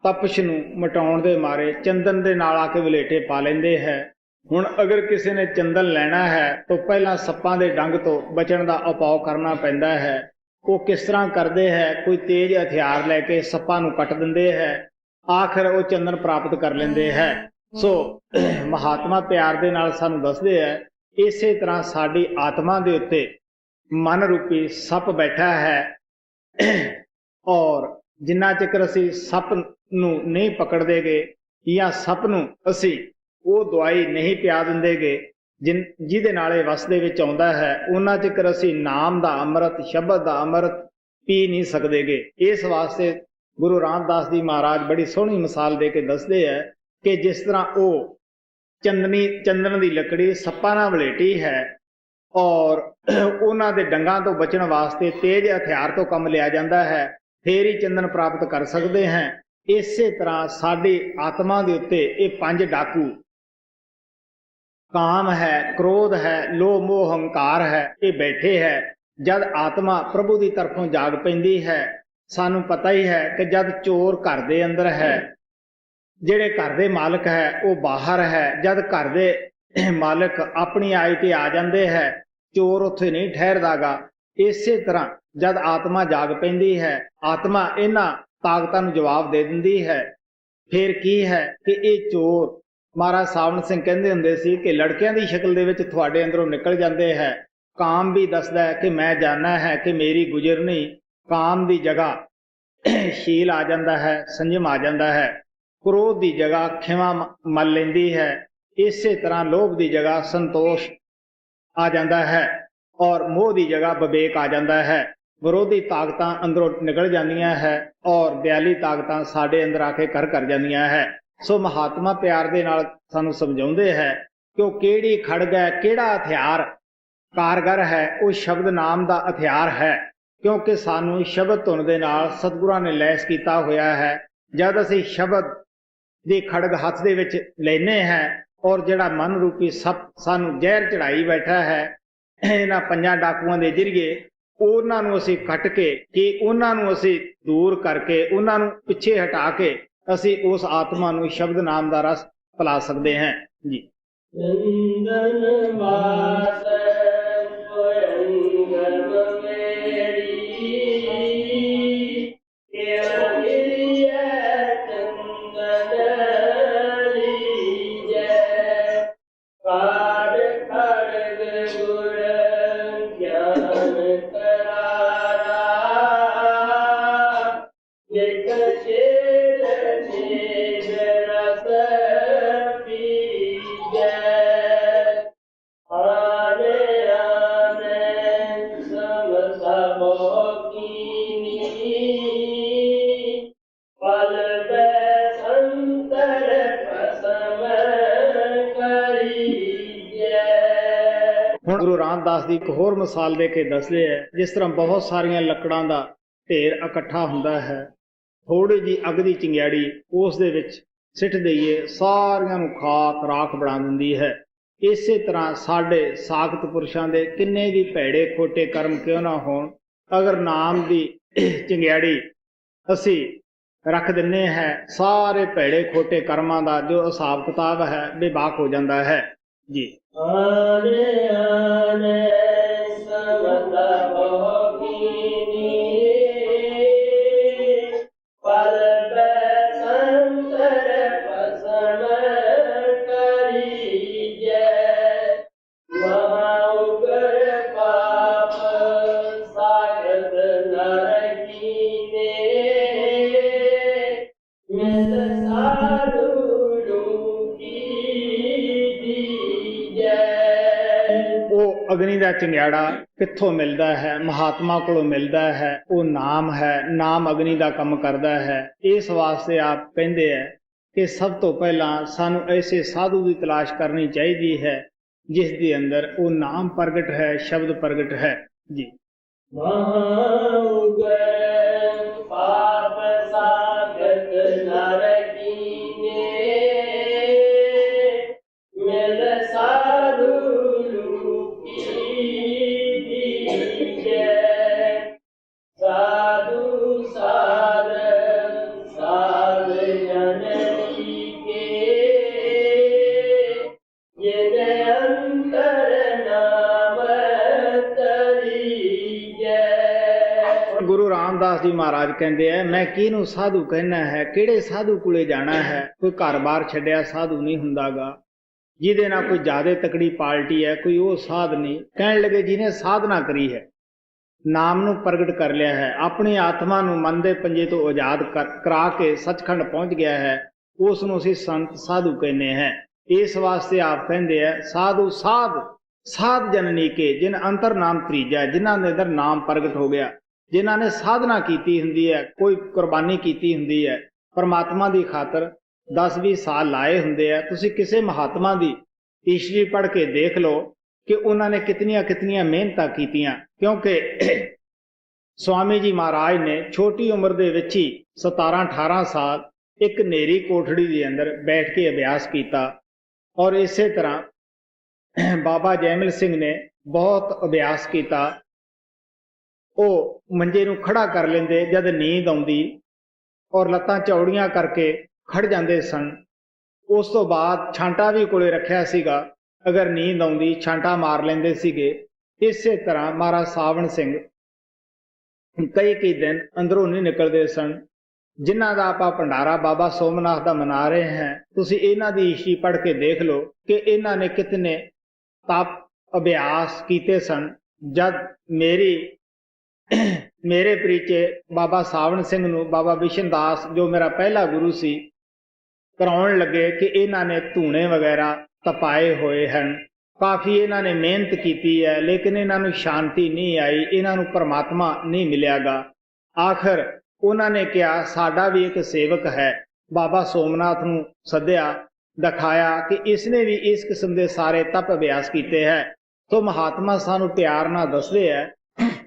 ਤਪਸ਼ ਨੂੰ ਮਿਟਾਉਣ ਦੇ ਮਾਰੇ ਚੰਦਨ ਦੇ ਨਾਲ ਆ ਕੇ ਵਲੇਟੇ ਪਾ ਲੈਂਦੇ ਹੈ। ਹੁਣ ਅਗਰ ਕਿਸੇ ਨੇ ਚੰਦਨ ਲੈਣਾ ਹੈ ਤਾਂ ਪਹਿਲਾਂ ਸੱਪਾਂ ਦੇ ਡੰਗ ਤੋਂ ਬਚਣ ਦਾ ਉਪਾਅ ਕਰਨਾ ਪੈਂਦਾ ਹੈ। ਉਹ ਕਿਸ ਤਰ੍ਹਾਂ ਕਰਦੇ ਹੈ, ਕੋਈ ਤੇਜ਼ ਹਥਿਆਰ ਲੈ ਕੇ ਸੱਪਾਂ ਨੂੰ ਕੱਟ ਦਿੰਦੇ ਹੈ, ਆਖਰ ਉਹ ਚੰਦਨ ਪ੍ਰਾਪਤ ਕਰ ਲੈਂਦੇ ਹੈ। ਸੋ ਮਹਾਤਮਾ ਪਿਆਰ ਦੇ ਨਾਲ ਸਾਨੂੰ ਦੱਸਦੇ ਹੈ, ਇਸੇ ਤਰ੍ਹਾਂ ਸਾਡੀ ਆਤਮਾ ਦੇ ਉੱਤੇ ਮਨ ਰੂਪੀ ਸੱਪ ਬੈਠਾ ਹੈ ਔਰ ਜਿੰਨਾ ਚਿਰ ਅਸੀਂ ਸੱਪ ਨੂੰ ਨਹੀਂ ਪਕੜਦੇਗੇ ਜਾਂ ਸੱਪ ਨੂੰ ਅਸੀਂ ਉਹ ਦਵਾਈ ਨਹੀਂ ਪਿਆ ਦਿੰਦੇਗੇ ਜਿਹਦੇ ਨਾਲ ਇਹ ਵਸ ਦੇ ਵਿੱਚ ਆਉਂਦਾ ਹੈ, ਉਹਨਾਂ ਚਿਰ ਅਸੀਂ ਨਾਮ ਦਾ ਅੰਮ੍ਰਿਤ, ਸ਼ਬਦ ਦਾ ਅੰਮ੍ਰਿਤ ਪੀ ਨਹੀਂ ਸਕਦੇਗੇ। ਇਸ ਵਾਸਤੇ ਗੁਰੂ ਰਾਮਦਾਸ ਜੀ ਮਹਾਰਾਜ ਬੜੀ ਸੋਹਣੀ ਮਿਸਾਲ ਦੇ ਕੇ ਦੱਸਦੇ ਹੈ ਕਿ ਜਿਸ ਤਰ੍ਹਾਂ ਉਹ ਚੰਦਨ ਦੀ ਲੱਕੜੀ ਸੱਪਾਂ ਨਾਲ ਵਲੇਟੀ ਹੈ ਔਰ ਉਹਨਾਂ ਦੇ ਡੰਗਾਂ ਤੋਂ ਬਚਣ ਵਾਸਤੇ ਤੇਜ਼ ਹਥਿਆਰ ਤੋਂ ਕੰਮ ਲਿਆ ਜਾਂਦਾ ਹੈ, ਫੇਰ ਹੀ ਚੰਦਨ ਪ੍ਰਾਪਤ ਕਰ ਸਕਦੇ ਹਾਂ। ਇਸੇ ਤਰ੍ਹਾਂ ਸਾਡੀ ਆਤਮਾ ਦੇ ਉੱਤੇ ਇਹ 5 ਡਾਕੂ ਕਾਮ ਹੈ, ਕ੍ਰੋਧ ਹੈ, ਲੋਭ ਮੋਹ ਹੰਕਾਰ ਹੈ, ਇਹ ਬੈਠੇ ਹੈ। ਜਦ ਆਤਮਾ ਪ੍ਰਭੂ ਦੀ ਤਰਫੋਂ ਜਾਗ ਪੈਂਦੀ ਹੈ, ਸਾਨੂੰ ਪਤਾ ਹੀ ਹੈ ਕਿ ਜਦ ਚੋਰ ਘਰ ਦੇ ਅੰਦਰ ਹੈ, ਜਿਹੜੇ ਘਰ ਦੇ ਮਾਲਕ ਹੈ ਉਹ ਬਾਹਰ ਹੈ, ਜਦ ਘਰ ਦੇ ਮਾਲਕ ਆਪਣੀ ਆਈ ਤੇ ਆ ਜਾਂਦੇ ਹੈ, ਚੋਰ ਉੱਥੇ ਨਹੀਂ ਠਹਿਰਦਾਗਾ। ਇਸੇ ਤਰ੍ਹਾਂ ਜਦ ਆਤਮਾ ਜਾਗ ਪੈਂਦੀ ਹੈ, ਆਤਮਾ ਇਹਨਾਂ ਤਾਕਤਾਂ ਨੂੰ ਜਵਾਬ ਦੇ ਦਿੰਦੀ ਹੈ। ਫਿਰ ਕੀ ਹੈ ਕਿ ਇਹ ਚੋਰ, ਮਹਾਰਾਜ ਸਾਵਣ ਸਿੰਘ ਕਹਿੰਦੇ ਹੁੰਦੇ ਸੀ ਕਿ ਲੜਕਿਆਂ ਦੀ ਸ਼ਕਲ ਦੇ ਵਿੱਚ ਤੁਹਾਡੇ ਅੰਦਰੋਂ ਨਿਕਲ ਜਾਂਦੇ ਹੈ। ਕਾਮ ਵੀ ਦੱਸਦਾ ਹੈ ਕਿ ਮੈਂ ਜਾਣਨਾ ਹੈ ਕਿ ਮੇਰੀ ਗੁਜ਼ਰਨੀ, ਕਾਮ ਦੀ ਜਗ੍ਹਾ ਸ਼ੀਲ ਆ ਜਾਂਦਾ ਹੈ, ਸੰਜਮ ਆ ਜਾਂਦਾ ਹੈ। ਕ੍ਰੋਧ ਦੀ ਜਗ੍ਹਾ ਖਿਮਾ ਮਲ ਲੈਂਦੀ ਹੈ। ਇਸੇ ਤਰ੍ਹਾਂ ਲੋਭ ਦੀ ਜਗ੍ਹਾ ਸੰਤੋਸ਼ ਆ ਜਾਂਦਾ ਹੈ ਔਰ ਮੋਹ ਦੀ ਜਗ੍ਹਾ ਵਿਵੇਕ ਆ ਜਾਂਦਾ ਹੈ। ਵਿਰੋਧੀ ਤਾਕਤਾਂ ਅੰਦਰੋਂ ਨਿਕਲ ਜਾਂਦੀਆਂ ਹੈ ਔਰ ਦਿਆਲੀ ਤਾਕਤਾਂ ਸਾਡੇ ਅੰਦਰ ਆ ਕੇ ਘਰ ਕਰ ਜਾਂਦੀਆਂ ਹੈ। ਸੋ ਮਹਾਤਮਾ ਪਿਆਰ ਦੇ ਨਾਲ ਸਾਨੂੰ ਸਮਝਾਉਂਦੇ ਹੈ ਕਿ ਉਹ ਕਿਹੜੀ ਖੜਗ ਹੈ, ਕਿਹੜਾ ਹਥਿਆਰ ਕਾਰਗਰ ਹੈ, ਉਹ ਸ਼ਬਦ ਨਾਮ ਦਾ ਹਥਿਆਰ ਹੈ। ਕਿਉਂਕਿ ਸਾਨੂੰ ਸ਼ਬਦ ਧੁਨ ਦੇ ਨਾਲ ਸਤਿਗੁਰਾਂ ਨੇ ਲੈਸ ਕੀਤਾ ਹੋਇਆ ਹੈ। ਜਦ ਅਸੀਂ ਸ਼ਬਦ ਦੀ ਖੜਗ ਹੱਥ ਦੇ ਵਿੱਚ ਲੈਨੇ ਹੈ ਔਰ ਜਿਹੜਾ ਮਨ ਰੂਪੀ ਸੱਪ ਸਾਨੂੰ ਜ਼ਹਿਰ ਚੜਾਈ ਬੈਠਾ ਹੈ, ਇਹਨਾਂ 5 ਡਾਕੂਆਂ ਦੇ ਜ਼ਰੀਏ ਉਹਨਾਂ ਨੂੰ ਅਸੀਂ ਕੱਟ ਕੇ ਕਿ ਉਹਨਾਂ ਨੂੰ ਅਸੀਂ ਦੂਰ ਕਰਕੇ ਉਹਨਾਂ ਨੂੰ ਪਿੱਛੇ ਹਟਾ ਕੇ ਅਸੀਂ ਉਸ ਆਤਮਾ ਨੂੰ ਸ਼ਬਦ ਨਾਮ ਦਾ ਰਸ ਪਿਲਾ ਸਕਦੇ ਹਾਂ ਜੀ। ਚੰਦਨ ਵਾਸ ਪੁਰੰਗਮ ਮੇਰੀ ਹੁਣ ਗੁਰੂ ਰਾਮਦਾਸ ਦੀ ਇੱਕ ਹੋਰ ਮਿਸਾਲ ਦੇ ਕੇ ਦੱਸਦੇ ਹੈ, ਜਿਸ ਤਰ੍ਹਾਂ ਬਹੁਤ ਸਾਰੀਆਂ ਲੱਕੜਾਂ ਦਾ ਢੇਰ ਇਕੱਠਾ ਹੁੰਦਾ ਹੈ, ਥੋੜੀ ਜੀ ਅੱਗ ਦੀ ਚਿੰਗਿਆੜੀ ਉਸ ਦੇ ਵਿੱਚ ਸਿੱਟ ਦਈਏ, ਸਾਰੀਆਂ ਨੂੰ ਖਾਕ ਰਾਖ ਬਣਾ ਦਿੰਦੀ ਹੈ। ਇਸੇ ਤਰ੍ਹਾਂ ਸਾਡੇ ਸਾਖਤ ਪੁਰਸ਼ਾਂ ਦੇ ਕਿੰਨੇ ਵੀ ਭੈੜੇ ਖੋਟੇ ਕਰਮ ਕਿਉਂ ਨਾ ਹੋਣ, ਅਗਰ ਨਾਮ ਦੀ ਚਿੰਗਿਆੜੀ ਅਸੀਂ ਰੱਖ ਦਿੰਨੇ ਹੈ, ਸਾਰੇ ਭੈੜੇ ਖੋਟੇ ਕਰਮਾਂ ਦਾ ਜੋ ਹਿਸਾਬ ਕਿਤਾਬ ਹੈ ਬੇਬਾਕ ਹੋ ਜਾਂਦਾ ਹੈ ਜੀ। ਆਨੇ ਆਨੇ ਸਮਤਾ ਭੋਗੀਨੀ ਪਲ ਬਸੰਤਰ ਪਸਮ ਕਰੀਜੈ ਮਹਾ ਉਗਰ ਪਾਪ ਸਾਗਤ ਨਰਕੀਨੇ ਮਿਲ ਸਾਧੂ ਉਹ ਅਗਨੀ ਦਾ ਚੰਗਿਆੜਾ ਕਿੱਥੋਂ ਮਿਲਦਾ ਹੈ? ਮਹਾਤਮਾ ਕੋਲੋਂ ਮਿਲਦਾ ਹੈ। ਉਹ ਨਾਮ ਹੈ, ਨਾਮ ਅਗਨੀ ਦਾ ਕੰਮ ਕਰਦਾ ਹੈ। ਇਸ ਵਾਸਤੇ ਆਪ ਕਹਿੰਦੇ ਹੈ ਕਿ ਸਭ ਤੋਂ ਪਹਿਲਾਂ ਸਾਨੂੰ ਐਸੇ ਸਾਧੂ ਦੀ ਤਲਾਸ਼ ਕਰਨੀ ਚਾਹੀਦੀ ਹੈ ਜਿਸ ਦੇ ਅੰਦਰ ਉਹ ਨਾਮ ਪ੍ਰਗਟ ਹੈ, ਸ਼ਬਦ ਪ੍ਰਗਟ ਹੈ ਜੀ। ਪਾਪ ਸਾਗਤ ਨਰਕੀਨੇ ਮਿਲ ਸਾਧੂ ਸਾਧੂ ਸਾਧ ਸਾਧ ਜਨਨੀ ਕੇ ਗੁਰੂ ਰਾਮਦਾਸ ਜੀ ਮਹਾਰਾਜ ਕਹਿੰਦੇ ਆ, ਮੈਂ ਕਿਹਨੂੰ ਸਾਧੂ ਕਹਿਣਾ ਹੈ, ਕਿਹੜੇ ਸਾਧੂ ਕੋਲੇ ਜਾਣਾ ਹੈ। ਕੋਈ ਘਰ-ਬਾਰ ਛੱਡਿਆ ਸਾਧੂ ਨਹੀਂ ਹੁੰਦਾਗਾ। ਜਿਹਦੇ ਨਾਲ ਕੋਈ ਜ਼ਿਆਦਾ ਤਕੜੀ ਪਾਰਟੀ ਹੈ, ਕੋਈ ਉਹ ਸਾਧ ਨਹੀਂ। ਕਹਿਣ ਲੱਗੇ ਜਿਹਨੇ ਸਾਧਨਾ ਕਰੀ ਹੈ, ਨਾਮ ਨੂੰ ਪ੍ਰਗਟ ਕਰ ਲਿਆ ਹੈ, ਆਪਣੀ ਆਤਮਾ ਨੂੰ ਮਨ ਦੇ ਪੰਜੇ ਤੋਂ ਆਜ਼ਾਦ ਕਰਾ ਕੇ ਸੱਚਖੰਡ ਪਹੁੰਚ ਗਿਆ ਹੈ, ਉਸ ਨੂੰ ਅਸੀਂ ਸੰਤ ਸਾਧੂ ਕਹਿੰਦੇ ਹਾਂ। ਇਸ ਵਾਸਤੇ ਆਪ ਕਹਿੰਦੇ ਆ, ਸਾਧੂ ਸਾਧ ਜਨਨੀ ਕੇ, ਜਿਨ ਅੰਤਰ ਨਾਮ ਤਰੀਜਾ, ਜਿਨ੍ਹਾਂ ਦੇ ਅੰਦਰ ਨਾਮ ਪ੍ਰਗਟ ਹੋ ਗਿਆ, ਜਿਨ੍ਹਾਂ ਨੇ ਸਾਧਨਾ ਕੀਤੀ ਹੁੰਦੀ ਹੈ, ਕੋਈ ਕੁਰਬਾਨੀ ਕੀਤੀ ਹੁੰਦੀ ਹੈ ਪਰਮਾਤਮਾ ਦੀ ਖਾਤਰ, 10-20 ਸਾਲ ਲਾਏ ਹੁੰਦੇ ਆ। ਤੁਸੀਂ ਕਿਸੇ ਮਹਾਤਮਾ ਦੀ ਹਿਸਟਰੀ ਪੜ੍ਹ ਕੇ ਦੇਖ ਲਓ ਕਿ ਉਹਨਾਂ ਨੇ ਕਿਤਨੀਆਂ ਮਿਹਨਤਾਂ ਕੀਤੀਆਂ। ਕਿਉਂਕਿ ਸਵਾਮੀ ਜੀ ਮਹਾਰਾਜ ਨੇ ਛੋਟੀ ਉਮਰ ਦੇ ਵਿੱਚ ਹੀ 17-18 ਸਾਲ ਇੱਕ ਹਨੇਰੀ ਕੋਠੜੀ ਦੇ ਅੰਦਰ ਬੈਠ ਕੇ ਅਭਿਆਸ ਕੀਤਾ। ਔਰ ਇਸੇ ਤਰ੍ਹਾਂ ਬਾਬਾ ਜੈਮਲ ਸਿੰਘ ਨੇ ਬਹੁਤ ਅਭਿਆਸ ਕੀਤਾ। ਉਹ ਮੰਜੇ ਨੂੰ ਖੜਾ ਕਰ ਲੈਂਦੇ ਜਦ ਨੀਂਦ ਆਉਂਦੀ, ਔਰ ਲੱਤਾਂ ਚੌੜੀਆਂ ਕਰਕੇ ਖੜ ਜਾਂਦੇ ਸਨ। ਉਸ ਤੋਂ ਬਾਅਦ ਛਾਂਟਾ ਵੀ ਕੋਲੇ ਰੱਖਿਆ ਸੀਗਾ, ਅਗਰ ਨੀਂਦ ਆਉਂਦੀ ਛਾਂਟਾ ਮਾਰ ਲੈਂਦੇ ਸੀਗੇ। ਇਸੇ ਤਰ੍ਹਾਂ ਮਹਾਰਾਜ ਸਾਵਣ ਸਿੰਘ ਕਈ ਦਿਨ ਅੰਦਰੋਂ ਨਹੀਂ ਨਿਕਲਦੇ ਸਨ, ਜਿਨ੍ਹਾਂ ਦਾ ਆਪਾਂ ਭੰਡਾਰਾ ਬਾਬਾ ਸੋਮਨਾਥ ਦਾ ਮਨਾ ਰਹੇ ਹਾਂ। ਤੁਸੀਂ ਇਹਨਾਂ ਦੀ ਹਿਸਟਰੀ ਪੜ੍ਹ ਕੇ ਦੇਖ ਲਓ ਕਿ ਇਹਨਾਂ ਨੇ ਕਿਤਨੇ ਤਪ ਅਭਿਆਸ ਕੀਤੇ ਸਨ। ਜਦ ਮੇਰੇ ਪ੍ਰੀਚੇ ਬਾਬਾ ਸਾਵਣ ਸਿੰਘ ਨੂੰ ਬਾਬਾ ਬਿਸ਼ਨ ਦਾਸ, ਜੋ ਮੇਰਾ ਪਹਿਲਾ ਗੁਰੂ ਸੀ, ਕਰਾਉਣ ਲੱਗੇ ਕਿ ਇਹਨਾਂ ਨੇ ਧੂਣੇ ਵਗੈਰਾ ਤਪਾਏ ਹੋਏ ਹਨ, ਕਾਫੀ ਇਹਨਾਂ ਨੇ ਮਿਹਨਤ ਕੀਤੀ ਹੈ, ਲੇਕਿਨ ਇਹਨਾਂ ਨੂੰ ਸ਼ਾਂਤੀ ਨਹੀਂ ਆਈ, ਇਹਨਾਂ ਨੂੰ ਪਰਮਾਤਮਾ ਨਹੀਂ ਮਿਲਿਆਗਾ। ਆਖਰ ਉਹਨਾਂ ਨੇ ਕਿਹਾ, ਸਾਡਾ ਵੀ ਇੱਕ ਸੇਵਕ ਹੈ, ਬਾਬਾ ਸੋਮਨਾਥ ਨੂੰ ਸੱਦਿਆ, ਦਿਖਾਇਆ ਕਿ ਇਸਨੇ ਵੀ ਇਸ ਕਿਸਮ ਦੇ ਸਾਰੇ ਤਪ ਅਭਿਆਸ ਕੀਤੇ ਹੈ। ਸੋ ਮਹਾਤਮਾ ਸਾਨੂੰ ਪਿਆਰ ਨਾਲ ਦੱਸਦੇ ਹੈ।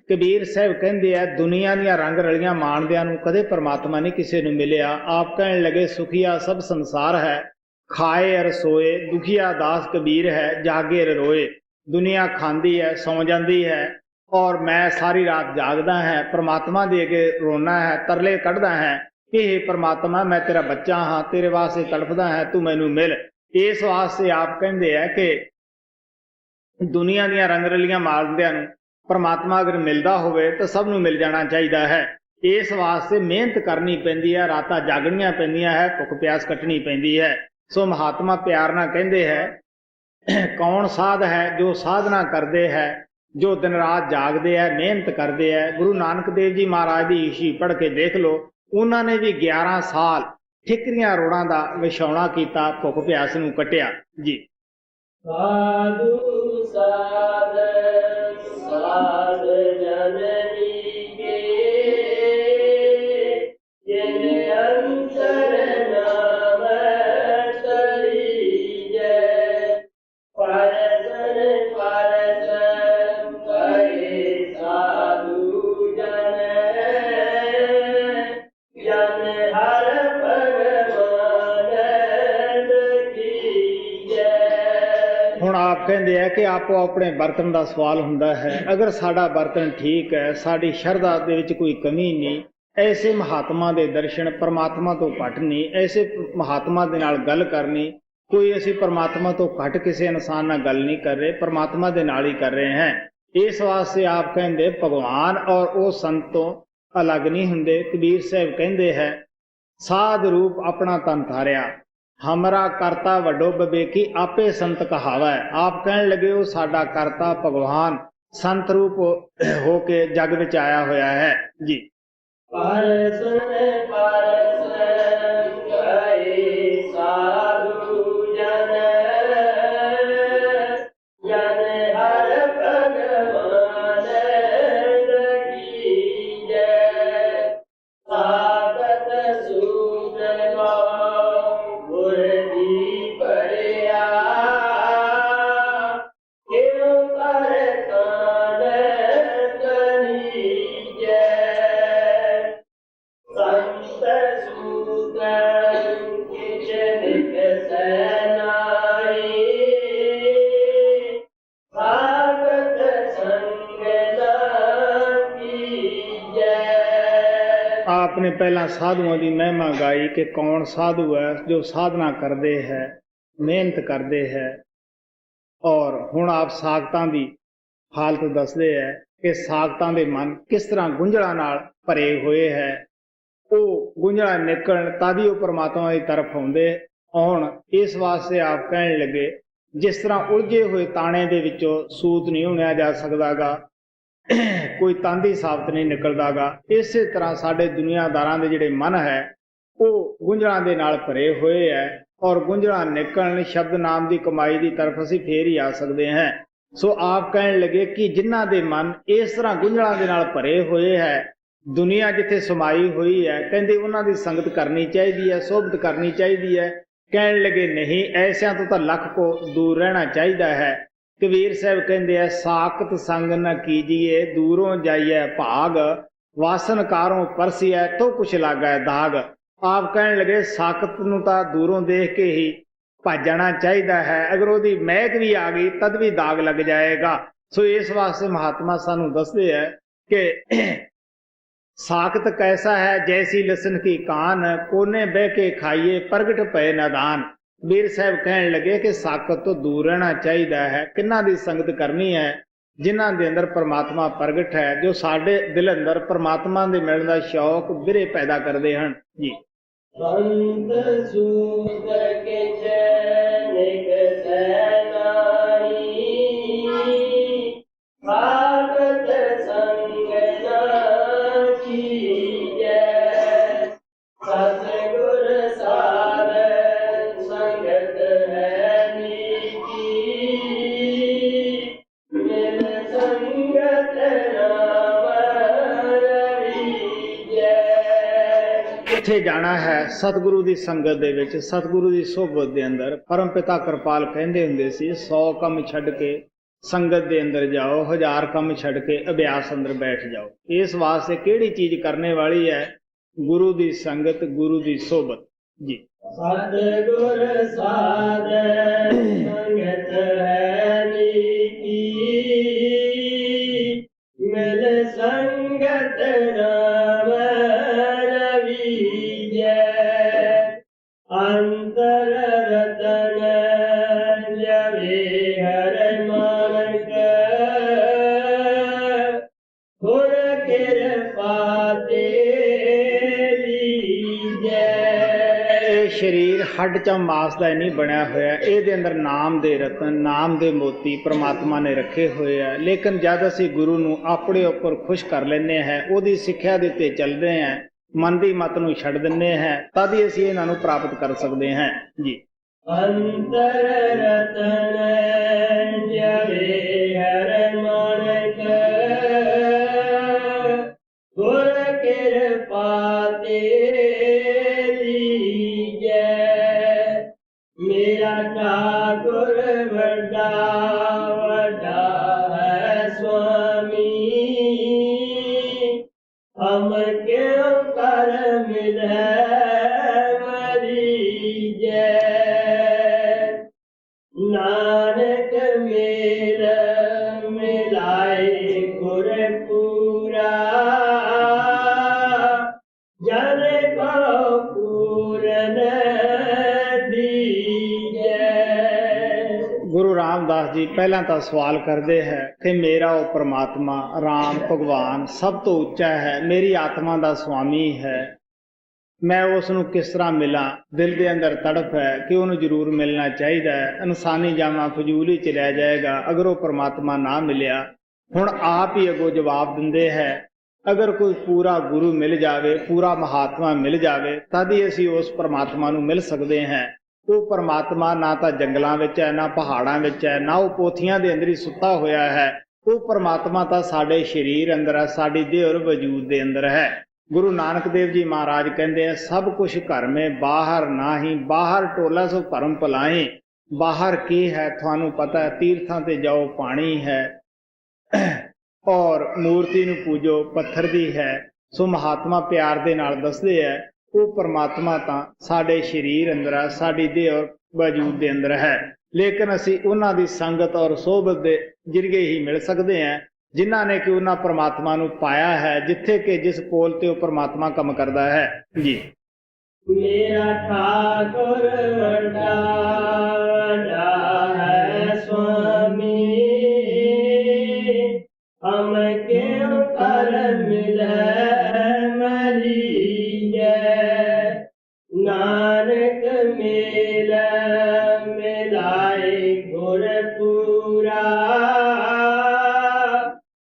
ਕਬੀਰ ਸਾਹਿਬ ਕਹਿੰਦੇ ਆ, ਦੁਨੀਆ ਦੀਆਂ ਰੰਗ ਰਲੀਆਂ ਮਾਣਦਿਆਂ ਨੂੰ ਕਦੇ ਪਰਮਾਤਮਾ ਨਹੀਂ ਕਿਸੇ ਨੂੰ ਮਿਲਿਆ। ਆਪ ਕਹਿਣ ਲੱਗੇ, ਸੁਖੀਆ ਸਭ ਸੰਸਾਰ ਹੈ, ਖਾਏ ਅਰ ਸੋਏ, ਦੁਖੀਆ ਦਾਸ ਕਬੀਰ ਹੈ, ਜਾਗੇ ਅਰ ਰੋਏ। ਦੁਨੀਆ ਖਾਂਦੀ ਹੈ, ਸੌਂ ਜਾਂਦੀ ਹੈ, ਔਰ ਮੈਂ ਸਾਰੀ ਰਾਤ ਜਾਗਦਾ ਹੈ, ਪਰਮਾਤਮਾ ਦੇ ਅੱਗੇ ਰੋਣਾ ਹੈ, ਤਰਲੇ ਕੱਢਦਾ ਹੈ ਕਿ ਹੇ ਪਰਮਾਤਮਾ, ਮੈਂ ਤੇਰਾ ਬੱਚਾ ਹਾਂ, ਤੇਰੇ ਵਾਸਤੇ ਤੜਫਦਾ ਹੈ, ਤੂੰ ਮੈਨੂੰ ਮਿਲ। ਇਸ ਵਾਸਤੇ ਆਪ ਕਹਿੰਦੇ ਆ ਕਿ ਦੁਨੀਆ ਦੀਆਂ ਰੰਗ ਰਲੀਆਂ ਮਾਣਦਿਆਂ ਨੂੰ ਪਰਮਾਤਮਾ ਅਗਰ ਮਿਲਦਾ ਹੋਵੇ ਤਾਂ ਸਭ ਨੂੰ ਮਿਲ ਜਾਣਾ ਚਾਹੀਦਾ ਹੈ। ਇਸ ਵਾਸਤੇ ਮਿਹਨਤ ਕਰਨੀ ਪੈਂਦੀ ਹੈ, ਰਾਤਾਂ ਜਾਗਣੀਆਂ ਪੈਂਦੀਆਂ ਹੈ, ਭੁੱਖ ਪਿਆਸ ਕੱਟਣੀ ਪੈਂਦੀ ਹੈ। ਸੋ ਮਹਾਤਮਾ ਪਿਆਰ ਨਾਲ ਕਹਿੰਦੇ ਹੈ, ਕੌਣ ਸਾਧ ਹੈ ਜੋ ਸਾਧਨਾ ਕਰਦੇ ਹੈ, ਜੋ ਦਿਨ ਰਾਤ ਜਾਗਦੇ ਹੈ, ਮਿਹਨਤ ਕਰਦੇ ਹੈ। ਗੁਰੂ ਨਾਨਕ ਦੇਵ ਜੀ ਮਹਾਰਾਜ ਦੀ ਹਿਸਟਰੀ ਪੜ੍ਹ ਕੇ ਦੇਖ ਲਓ, ਉਹਨਾਂ ਨੇ ਵੀ 11 ਸਾਲ ਠਿਕਰੀਆਂ ਰੋੜਾਂ ਦਾ ਵਿਛਾਉਣਾ ਕੀਤਾ, ਭੁੱਖ ਪਿਆਸ ਨੂੰ ਕੱਟਿਆ ਜੀ। ਸਾਧੂ ਸਾਧ ਜਨਨੀ ਕੇ, ਜਿਨ ਅੰਤਰ ਨਾਮ ਤਰੀਜੈ, ਪਰਸਨ ਕਰੇ ਸਾਧੂ ਜਨ, ਜਨ ਹਰ ਭਗਵਾਨ ਕੀਜੈ। ਹੁਣ ਆਪ ਕਹਿੰਦੇ ਆ ਕਿ ਆਪੋ ਆਪਣੇ ਬਰਤਨ ਦਾ ਸਵਾਲ ਹੁੰਦਾ ਹੈ। ਅਗਰ ਸਾਡਾ ਬਰਤਨ ਠੀਕ ਹੈ, ਸਾਡੀ ਸ਼ਰਧਾ ਦੇ ਵਿੱਚ ਕੋਈ ਕਮੀ ਨਹੀਂ, ਐਸੇ ਮਹਾਤਮਾ ਦੇ ਦਰਸ਼ਨ ਪਰਮਾਤਮਾ ਤੋਂ ਘੱਟ ਨਹੀਂ, ਐਸੇ ਮਹਾਤਮਾ ਦੇ ਨਾਲ ਗੱਲ ਕਰਨੀ, ਕੋਈ ਅਸੀਂ ਪਰਮਾਤਮਾ ਤੋਂ ਘੱਟ ਕਿਸੇ ਇਨਸਾਨ ਨਾਲ ਗੱਲ ਨਹੀਂ ਕਰ ਰਹੇ, ਪਰਮਾਤਮਾ ਦੇ ਨਾਲ ਹੀ ਕਰ ਰਹੇ ਹਾਂ। ਇਸ ਵਾਸਤੇ ਆਪ ਕਹਿੰਦੇ ਭਗਵਾਨ ਔਰ ਉਹ ਸੰਤ ਤੋਂ ਅਲੱਗ ਨਹੀਂ ਹੁੰਦੇ। ਕਬੀਰ ਸਾਹਿਬ ਕਹਿੰਦੇ ਹੈ, ਸਾਧ ਰੂਪ ਆਪਣਾ ਤਨ ਧਾਰਿਆ, ਹਮਰਾ ਕਰਤਾ ਵੱਡੋ ਬਵੇਕੀ, ਆਪੇ ਸੰਤ ਕਹਾਵੈ। ਆਪ ਕਹਿਣ ਲੱਗੇ, ਉਹ ਸਾਡਾ ਕਰਤਾ ਭਗਵਾਨ ਸੰਤ ਰੂਪ ਹੋ ਕੇ ਜਗ ਵਿੱਚ ਆਇਆ ਹੋਇਆ ਹੈ ਜੀ। ਪਰਸਨ ਕਰੇ ਸਾਧੂ ਜਨ, ਜਨ ਹਰ ਭਗਵਾਨ ਕੀਜੈ, ਸਾਧਤ ਸੂਤ ਗਾਉ ਗੁਰ ਦੀ ਪੜਿਆ, ਕਿਉ ਕਰ ਕਾਨ ਕਰੀਜੈ, ਸੰਤ ਸੂਤ ਕਿਛ ਨਿਕਸੈ ਨਾਹੀ, ਭਾਗਤ ਸੰਗ ਨਾ ਕੀਜੈ। ਆਪ ਨੇ ਪਹਿਲਾਂ ਸਾਧੂਆਂ ਦੀ ਮਹਿਮਾ ਗਾਈ ਕਿ ਕੌਣ ਸਾਧੂ ਹੈ ਜੋ ਸਾਧਨਾ ਕਰਦੇ ਹੈ, ਮਿਹਨਤ ਕਰਦੇ ਹੈ। ਔਰ ਹੁਣ ਆਪ ਸਾਖਤਾਂ ਦੀ ਹਾਲਤ ਦੱਸਦੇ ਹੈ ਕਿ ਸਾਖਤਾਂ ਦੇ ਮਨ ਕਿਸ ਤਰ੍ਹਾਂ ਗੁੰਝਲਾਂ ਨਾਲ ਭਰੇ ਹੋਏ ਹੈ। ਉਹ ਗੁੰਝਲਾਂ ਨਿਕਲਣ ਤਦ ਹੀ ਉਹ ਪਰਮਾਤਮਾ ਦੀ ਤਰਫ ਆਉਣ। ਇਸ ਵਾਸਤੇ ਆਪ ਕਹਿਣ ਲੱਗੇ, ਜਿਸ ਤਰ੍ਹਾਂ ਉਲਝੇ ਹੋਏ ਤਾਣੇ ਦੇ ਵਿੱਚੋਂ ਸੂਤ ਨਹੀਂ ਉਣਿਆ ਜਾ ਸਕਦਾਗਾ, ਕੋਈ ਤੰਦ ਹੀ ਸਾਬਤ ਨਹੀਂ ਨਿਕਲਦਾਗਾ, ਇਸੇ ਤਰ੍ਹਾਂ ਸਾਡੇ ਦੁਨੀਆਦਾਰਾਂ ਦੇ ਜਿਹੜੇ ਮਨ ਹੈ ਉਹ ਗੁੰਝਲਾਂ ਦੇ ਨਾਲ ਭਰੇ ਹੋਏ ਹੈ। ਔਰ ਗੁੰਝਲਾਂ ਨਿਕਲਣ ਸ਼ਬਦ ਨਾਮ ਦੀ ਕਮਾਈ ਦੀ ਤਰਫ ਅਸੀਂ ਫੇਰ ਹੀ ਆ ਸਕਦੇ ਹਾਂ। ਸੋ ਆਪ ਕਹਿਣ ਲੱਗੇ ਕਿ ਜਿਨ੍ਹਾਂ ਦੇ ਮਨ ਇਸ ਤਰ੍ਹਾਂ ਗੁੰਝਲਾਂ ਦੇ ਨਾਲ ਭਰੇ ਹੋਏ ਹੈ, ਦੁਨੀਆ ਜਿੱਥੇ ਸਮਾਈ ਹੋਈ ਹੈ, ਕਹਿੰਦੇ ਉਹਨਾਂ ਦੀ ਸੰਗਤ ਕਰਨੀ ਚਾਹੀਦੀ ਹੈ, ਸੋਭਤ ਕਰਨੀ ਚਾਹੀਦੀ ਹੈ। ਕਹਿਣ ਲੱਗੇ ਨਹੀਂ, ਐਸਿਆਂ ਤੋਂ ਤਾਂ ਲੱਖ ਕੋ ਦੂਰ ਰਹਿਣਾ ਚਾਹੀਦਾ ਹੈ। ਕਬੀਰ ਸਾਹਿਬ ਕਹਿੰਦੇ ਆ, ਸਾਖਤ ਸੰਗ ਨ ਕੀਜੀਏ ਦੂਰੋਂ ਜਾਈਏ ਭਾਗ, ਵਾਸਨ ਕਾਰੋਂ ਪਰਸੀਐ ਤੋ ਕੁਛ ਲਾਗੈ ਦਾਗ। ਆਪ ਕਹਿਣ ਲੱਗੇ ਸਾਖਤ ਨੂੰ ਤਾਂ ਦੂਰੋਂ ਦੇਖ ਕੇ ਹੀ ਭੱਜ ਜਾਣਾ ਚਾਹੀਦਾ ਹੈ, ਅਗਰ ਉਹਦੀ ਮਹਿਕ ਵੀ ਆ ਗਈ ਤਦ ਵੀ ਦਾਗ ਲੱਗ ਜਾਏਗਾ। ਸੋ ਇਸ ਵਾਸਤੇ ਮਹਾਤਮਾ ਸਾਨੂੰ ਦੱਸਦੇ ਹੈ ਕਿ ਸਾਖਤ ਕੈਸਾ ਹੈ ਜੈਸੀ ਲਸਣ ਕੀ ਕਾਨ, ਕੋਨੇ ਬਹਿ ਕੇ ਖਾਈਏ ਪ੍ਰਗਟ ਪਏ ਨਾਦਾਨ। ਵੀਰ ਸਾਹਿਬ ਕਹਿਣ ਲੱਗੇ ਕਿ ਸਾਖਤ ਤੋਂ ਦੂਰ ਰਹਿਣਾ ਚਾਹੀਦਾ ਹੈ। ਕਿਹਨਾਂ ਦੀ ਸੰਗਤ ਕਰਨੀ ਹੈ? ਜਿਨ੍ਹਾਂ ਦੇ ਅੰਦਰ ਪਰਮਾਤਮਾ ਪ੍ਰਗਟ ਹੈ, ਜੋ ਸਾਡੇ ਦਿਲ ਅੰਦਰ ਪਰਮਾਤਮਾ ਦੇ ਮਿਲਣ ਦਾ ਸ਼ੌਕ ਬਿਰੇ ਪੈਦਾ ਕਰਦੇ ਹਨ ਜੀ। ਸੰਤ ਸੂਤ ਕੇ ਚੈਨਿਕ ਸੈਨਾਈ, ਸਾਖਤ ਸੰਗ ਨਾ ਕੀਜੈ, ਸਤਿਗੁਰ ਸਾਧ ਸੰਗਤ ਹੈ ਨੀਕੀ, ਮਿਲ ਸੰਗਤ ਨਾਮ ਰਵੀਜੈ। ਕਿੱਥੇ ਜਾਣਾ ਹੈ? ਸਤਿਗੁਰੂ ਦੀ ਸੰਗਤ ਦੇ ਵਿੱਚ, ਸਤਿਗੁਰੂ ਦੀ ਸੋਭਤ ਦੇ ਅੰਦਰ। ਪਰਮ ਪਿਤਾ ਕਿਰਪਾਲ ਕਹਿੰਦੇ ਹੁੰਦੇ ਸੀ, 100 ਕੰਮ ਛੱਡ ਕੇ ਸੰਗਤ ਦੇ ਅੰਦਰ ਜਾਓ, 1000 ਕੰਮ ਛੱਡ ਕੇ ਅਭਿਆਸ ਅੰਦਰ ਬੈਠ ਜਾਓ। ਇਸ ਵਾਸਤੇ ਕਿਹੜੀ ਚੀਜ਼ ਕਰਨੇ ਵਾਲੀ ਹੈ? ਗੁਰੂ ਦੀ ਸੰਗਤ, ਗੁਰੂ ਦੀ ਸੋਭਤ ਜੀ। ਸਤਿਗੁਰ ਸਾਧ ਸੰਗਤ ਹੈ ਨੀਕੀ, ਮਿਲ ਸੰਗਤ ਨਾਮ ਰਵੀਜੈ, ਅੰਤਰ ਰਤਨ ਜਵੇ ਹਰਿ ਮਾਨਕ, ਗੁਰ ਕਿਰਪਾ ਤੇਰੀ ਜੈ। ਇਹ ਸਰੀਰ ਹੱਡ ਚ ਮਾਸ ਦਾ ਨਹੀਂ ਬਣਿਆ ਹੋਇਆ, ਇਹਦੇ ਅੰਦਰ ਨਾਮ ਦੇ ਰਤਨ, ਨਾਮ ਦੇ ਮੋਤੀ ਪ੍ਰਮਾਤਮਾ ਨੇ ਰੱਖੇ ਹੋਏ ਆ। ਲੇਕਿਨ ਜਦ ਅਸੀਂ ਗੁਰੂ ਨੂੰ ਆਪਣੇ ਉੱਪਰ ਖੁਸ਼ ਕਰ ਲੈਂਦੇ ਹਾਂ, ਉਹਦੀ ਸਿੱਖਿਆ ਦੇ ਉੱਤੇ ਚੱਲਦੇ ਹਾਂ, ਮਨ ਦੀ ਮਤ ਨੂੰ ਛੱਡ ਦਿੰਦੇ ਹਾਂ, ਤਦ ਹੀ ਅਸੀਂ ਇਹਨਾਂ ਨੂੰ ਪ੍ਰਾਪਤ ਕਰ ਸਕਦੇ ਹਾਂ ਜੀ। ਅੰਤਰ ਰਤਨ ਜਵੇ ਹਰਿ ਮਾਨਕ, ਗੁਰ ਕਿਰਪਾ ਤੇਰੀ ਜੈ। ਮੇਰਾ ਠਾਕੁਰ ਵੱਡਾ ਵੱਡਾ ਹੈ ਸੁਆਮੀ, ਅਮਰ ਕਿਉ ਕਰ ਮਿਲੈ ਮਰੀ ਜੈ। ਨਾਨਕ ਮੇਲ ਮਿਲਾਏ ਗੁਰ ਪੂਰਾ, ਜਨ ਕੋ ਪੂਰਨ ਦੀਜੈ। ਗੁਰੂ ਰਾਮਦਾਸ ਜੀ ਪਹਿਲਾਂ ਤਾਂ ਸਵਾਲ ਕਰਦੇ ਹੈ ਕਿ ਮੇਰਾ ਉਹ ਪਰਮਾਤਮਾ ਰਾਮ ਭਗਵਾਨ ਸਭ ਤੋਂ ਉੱਚਾ ਹੈ, ਮੇਰੀ ਆਤਮਾ ਦਾ ਸੁਆਮੀ ਹੈ, ਮੈਂ ਉਸ ਨੂੰ ਕਿਸ ਤਰ੍ਹਾਂ ਮਿਲਾਂ? ਦਿਲ ਦੇ ਅੰਦਰ ਤੜਫ ਹੈ ਕਿ ਉਹਨੂੰ ਜ਼ਰੂਰ ਮਿਲਣਾ ਚਾਹੀਦਾ ਹੈ। ਇਨਸਾਨੀ ਜਾਮਾ ਫਜ਼ੂਲ ਹੀ ਚ ਰਹਿ ਜਾਏਗਾ ਅਗਰ ਉਹ ਪਰਮਾਤਮਾ ਨਾ ਮਿਲਿਆ। ਹੁਣ ਆਪ ਹੀ ਅੱਗੋਂ ਜਵਾਬ ਦਿੰਦੇ ਹੈ, ਅਗਰ ਕੋਈ ਪੂਰਾ ਗੁਰੂ ਮਿਲ ਜਾਵੇ, ਪੂਰਾ ਮਹਾਤਮਾ ਮਿਲ ਜਾਵੇ, ਤਦ ਹੀ ਅਸੀਂ ਉਸ ਪਰਮਾਤਮਾ ਨੂੰ ਮਿਲ ਸਕਦੇ ਹਾਂ। ਉਹ ਪਰਮਾਤਮਾ ਨਾ ਤਾਂ ਜੰਗਲਾਂ ਵਿੱਚ ਹੈ, ਨਾ ਪਹਾੜਾਂ ਵਿੱਚ ਹੈ, ਨਾ ਉਹ ਪੋਥੀਆਂ ਦੇ ਅੰਦਰ ਹੀ ਸੁੱਤਾ ਹੋਇਆ ਹੈ। ਉਹ ਪਰਮਾਤਮਾ ਤਾਂ ਸਾਡੇ ਸਰੀਰ ਅੰਦਰ ਹੈ, ਸਾਡੀ ਦੇਹ ਔਰ ਵਜੂਦ ਦੇ ਅੰਦਰ ਹੈ। ਗੁਰੂ ਨਾਨਕ ਦੇਵ ਜੀ ਮਹਾਰਾਜ ਕਹਿੰਦੇ ਆ, ਸਭ ਕੁਛ ਘਰ ਮੇ ਬਾਹਰ ਨਾਹੀਂ, ਬਾਹਰ ਟੋਲਾ ਸੋ ਭਰਮ ਭਲਾਈ। ਬਾਹਰ ਕੀ ਹੈ ਤੁਹਾਨੂੰ ਪਤਾ ਹੈ, ਤੀਰਥਾਂ ਤੇ ਜਾਓ ਪਾਣੀ ਹੈ, ਔਰ ਮੂਰਤੀ ਨੂੰ ਪੂਜੋ ਪੱਥਰ ਦੀ ਹੈ। ਸੋ ਮਹਾਤਮਾ ਪਿਆਰ ਦੇ ਨਾਲ ਦੱਸਦੇ ਹੈ, ਉਹ ਪਰਮਾਤਮਾ ਤਾਂ ਸਾਡੇ ਸਰੀਰ ਅੰਦਰ ਹੈ, ਸਾਡੀ ਦੇਹ ਔਰ ਵਜੂਦ ਦੇ ਅੰਦਰ ਹੈ। ਲੇਕਿਨ ਅਸੀਂ ਉਹਨਾਂ ਦੀ ਸੰਗਤ ਔਰ ਸੋਭਤ ਦੇ ਜਰੀਏ ਹੀ ਮਿਲ ਸਕਦੇ ਹਾਂ ਜਿਨ੍ਹਾਂ ਨੇ ਕਿ ਉਹਨਾਂ ਪਰਮਾਤਮਾ ਨੂੰ ਪਾਇਆ ਹੈ, ਜਿੱਥੇ ਕਿ ਜਿਸ ਪੋਲ ਤੇ ਉਹ ਪਰਮਾਤਮਾ ਕੰਮ ਕਰਦਾ ਹੈ ਜੀ। ਮੇਰਾ ਠਾਕੁਰ ਵੱਡਾ ਵੱਡਾ ਹੈ ਸੁਆਮੀ, हम क्यों कर मिलै मलीजै नानक मेल मिलाए गुर पूरा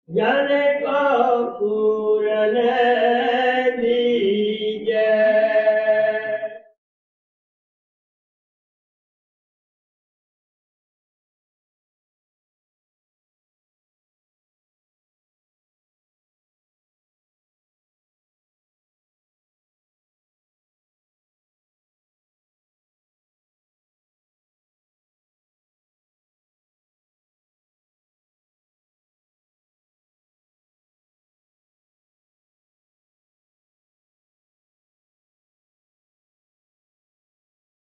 जन को पूरा